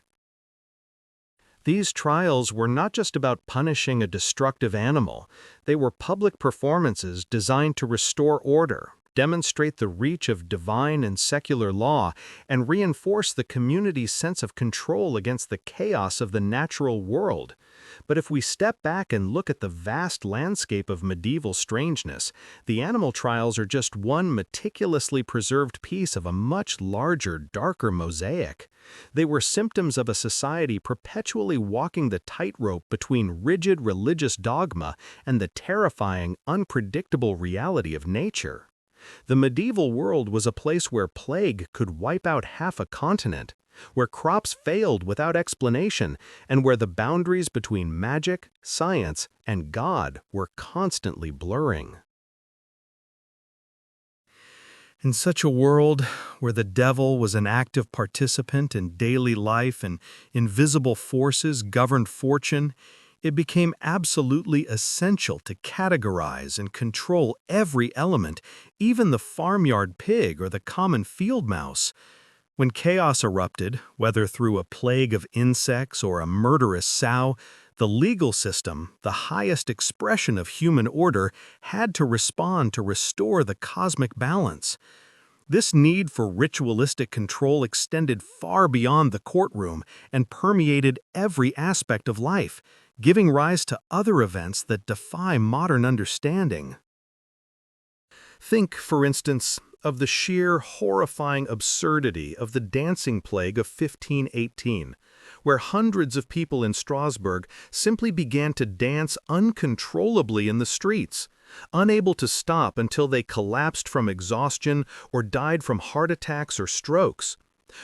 Speaker 1: These trials were not just about punishing a destructive animal, they were public performances designed to restore order, demonstrate the reach of divine and secular law, and reinforce the community's sense of control against the chaos of the natural world. But if we step back and look at the vast landscape of medieval strangeness, the animal trials are just one meticulously preserved piece of a much larger, darker mosaic. They were symptoms of a society perpetually walking the tightrope between rigid religious dogma and the terrifying, unpredictable reality of nature. The medieval world was a place where plague could wipe out half a continent, where crops failed without explanation, and where the boundaries between magic, science, and God were constantly blurring. In such a world, where the devil was an active participant in daily life and invisible forces governed fortune, it became absolutely essential to categorize and control every element, even the farmyard pig or the common field mouse. When chaos erupted, whether through a plague of insects or a murderous sow, the legal system, the highest expression of human order, had to respond to restore the cosmic balance. This need for ritualistic control extended far beyond the courtroom and permeated every aspect of life, giving rise to other events that defy modern understanding. Think, for instance, of the sheer horrifying absurdity of the dancing plague of 1518, where hundreds of people in Strasbourg simply began to dance uncontrollably in the streets, unable to stop until they collapsed from exhaustion or died from heart attacks or strokes.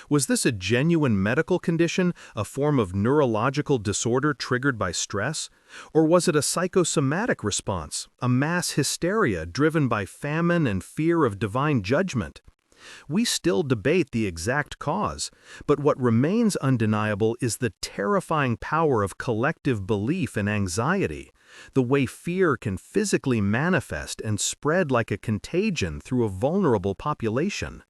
Speaker 1: Was this a genuine medical condition, a form of neurological disorder triggered by stress? Or was it a psychosomatic response, a mass hysteria driven by famine and fear of divine judgment? We still debate the exact cause, but what remains undeniable is the terrifying power of collective belief and anxiety, the way fear can physically manifest and spread like a contagion through a vulnerable population.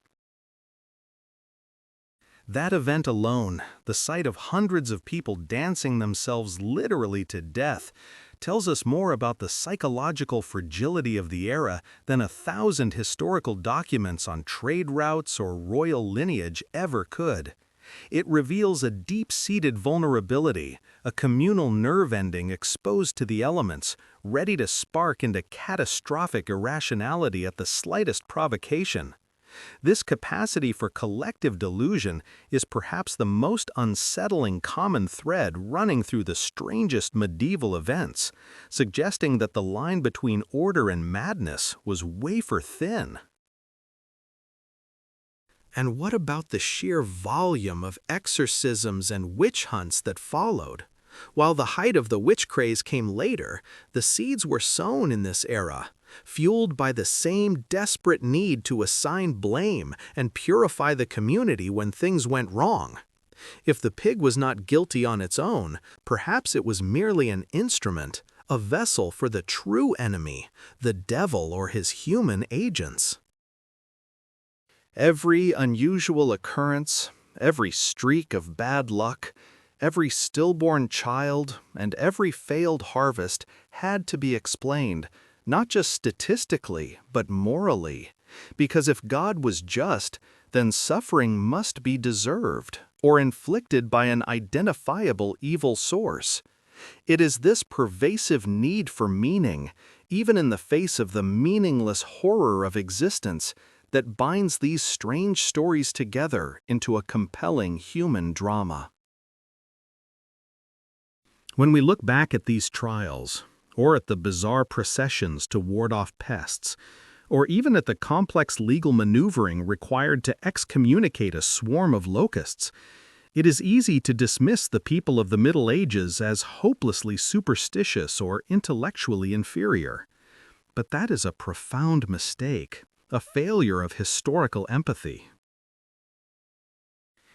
Speaker 1: That event alone, the sight of hundreds of people dancing themselves literally to death, tells us more about the psychological fragility of the era than 1,000 historical documents on trade routes or royal lineage ever could. It reveals a deep-seated vulnerability, a communal nerve ending exposed to the elements, ready to spark into catastrophic irrationality at the slightest provocation. This capacity for collective delusion is perhaps the most unsettling common thread running through the strangest medieval events, suggesting that the line between order and madness was wafer thin. And what about the sheer volume of exorcisms and witch hunts that followed? While the height of the witch craze came later, the seeds were sown in this era, fueled by the same desperate need to assign blame and purify the community when things went wrong. If the pig was not guilty on its own, perhaps it was merely an instrument, a vessel for the true enemy, the devil or his human agents. Every unusual occurrence, every streak of bad luck, every stillborn child, and every failed harvest had to be explained, not just statistically, but morally. Because if God was just, then suffering must be deserved, or inflicted by an identifiable evil source. It is this pervasive need for meaning, even in the face of the meaningless horror of existence, that binds these strange stories together into a compelling human drama. When we look back at these trials, or at the bizarre processions to ward off pests, or even at the complex legal maneuvering required to excommunicate a swarm of locusts, it is easy to dismiss the people of the Middle Ages as hopelessly superstitious or intellectually inferior. But that is a profound mistake, a failure of historical empathy.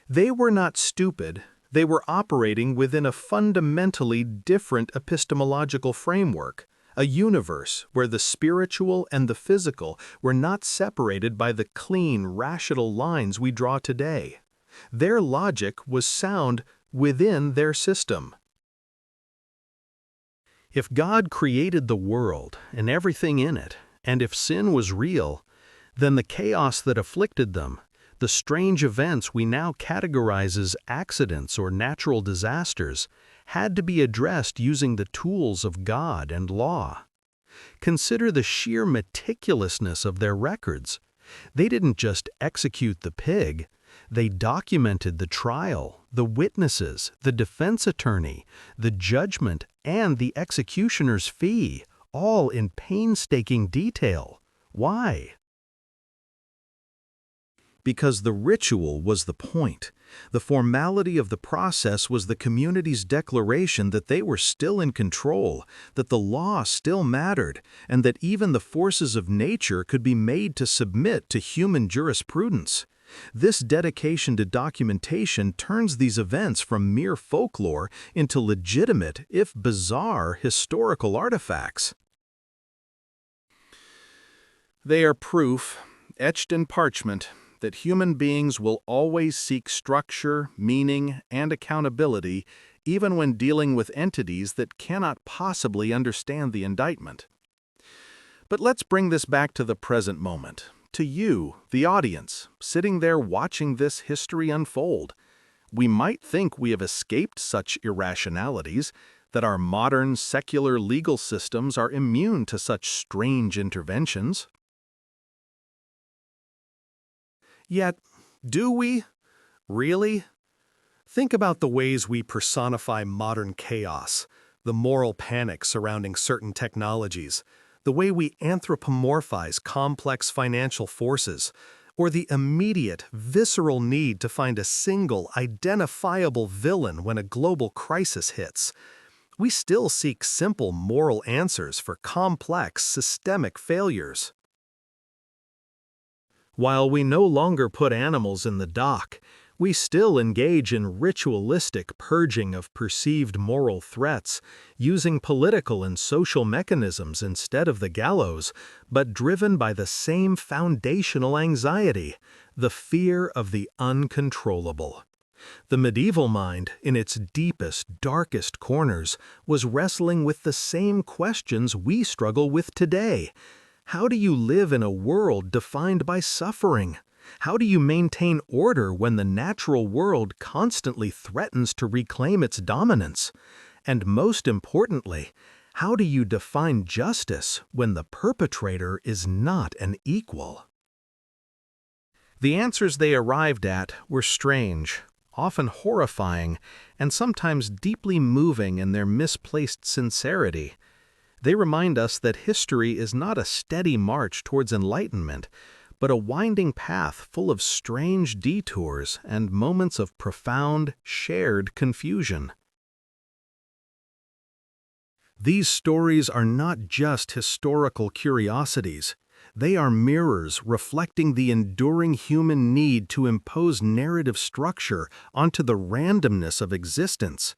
Speaker 1: They were not stupid. They were operating within a fundamentally different epistemological framework, a universe where the spiritual and the physical were not separated by the clean, rational lines we draw today. Their logic was sound within their system. If God created the world and everything in it, and if sin was real, then the chaos that afflicted them, the strange events we now categorize as accidents or natural disasters, had to be addressed using the tools of God and law. Consider the sheer meticulousness of their records. They didn't just execute the pig, they documented the trial, the witnesses, the defense attorney, the judgment, and the executioner's fee, all in painstaking detail. Why? Because the ritual was the point. The formality of the process was the community's declaration that they were still in control, that the law still mattered, and that even the forces of nature could be made to submit to human jurisprudence. This dedication to documentation turns these events from mere folklore into legitimate, if bizarre, historical artifacts. They are proof, etched in parchment, that human beings will always seek structure, meaning, and accountability, even when dealing with entities that cannot possibly understand the indictment. But let's bring this back to the present moment, to you, the audience, sitting there watching this history unfold. We might think we have escaped such irrationalities, that our modern secular legal systems are immune to such strange interventions. Yet, do we? Really? Think about the ways we personify modern chaos, the moral panic surrounding certain technologies, the way we anthropomorphize complex financial forces, or the immediate, visceral need to find a single, identifiable villain when a global crisis hits. We still seek simple moral answers for complex, systemic failures. While we no longer put animals in the dock, We still engage in ritualistic purging of perceived moral threats, using political and social mechanisms instead of the gallows, but driven by the same foundational anxiety, the fear of the uncontrollable. The medieval mind, in its deepest, darkest corners, was wrestling with the same questions we struggle with today. How do you live in a world defined by suffering? How do you maintain order when the natural world constantly threatens to reclaim its dominance? And most importantly, how do you define justice when the perpetrator is not an equal? The answers they arrived at were strange, often horrifying, and sometimes deeply moving in their misplaced sincerity. They remind us that history is not a steady march towards enlightenment, but a winding path full of strange detours and moments of profound, shared confusion. These stories are not just historical curiosities. They are mirrors reflecting the enduring human need to impose narrative structure onto the randomness of existence.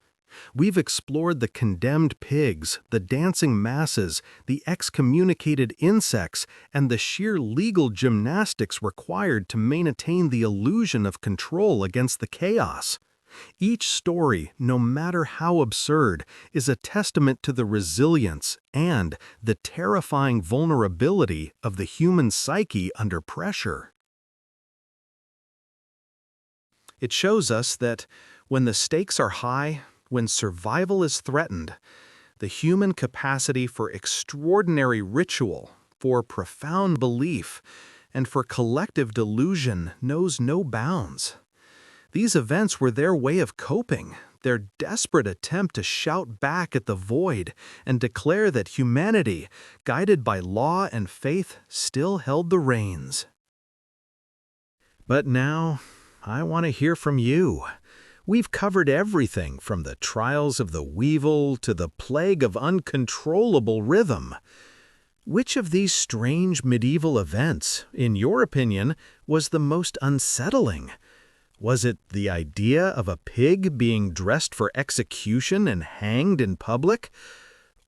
Speaker 1: We've explored the condemned pigs, the dancing masses, the excommunicated insects, and the sheer legal gymnastics required to maintain the illusion of control against the chaos. Each story, no matter how absurd, is a testament to the resilience and the terrifying vulnerability of the human psyche under pressure. It shows us that when the stakes are high, when survival is threatened, the human capacity for extraordinary ritual, for profound belief, and for collective delusion knows no bounds. These events were their way of coping, their desperate attempt to shout back at the void and declare that humanity, guided by law and faith, still held the reins. But now, I want to hear from you. We've covered everything from the trials of the weevil to the plague of uncontrollable rhythm. Which of these strange medieval events, in your opinion, was the most unsettling? Was it the idea of a pig being dressed for execution and hanged in public?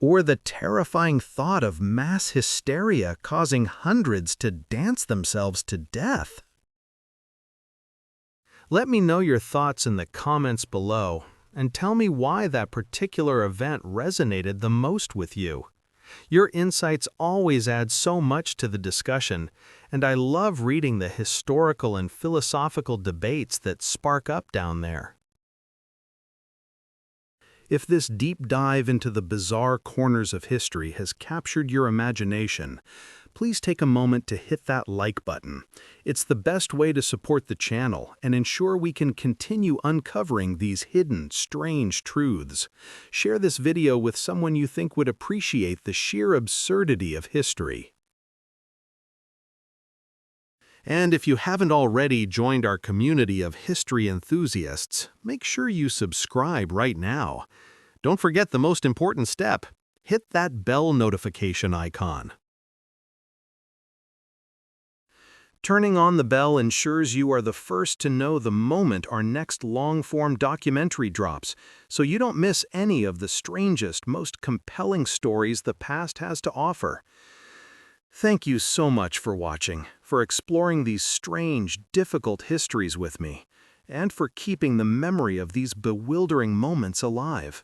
Speaker 1: Or the terrifying thought of mass hysteria causing hundreds to dance themselves to death? Let me know your thoughts in the comments below, and tell me why that particular event resonated the most with you. Your insights always add so much to the discussion, and I love reading the historical and philosophical debates that spark up down there. If this deep dive into the bizarre corners of history has captured your imagination, please take a moment to hit that like button. It's the best way to support the channel and ensure we can continue uncovering these hidden, strange truths. Share this video with someone you think would appreciate the sheer absurdity of history. And if you haven't already joined our community of history enthusiasts, make sure you subscribe right now. Don't forget the most important step: hit that bell notification icon. Turning on the bell ensures you are the first to know the moment our next long-form documentary drops, so you don't miss any of the strangest, most compelling stories the past has to offer. Thank you so much for watching, for exploring these strange, difficult histories with me, and for keeping the memory of these bewildering moments alive.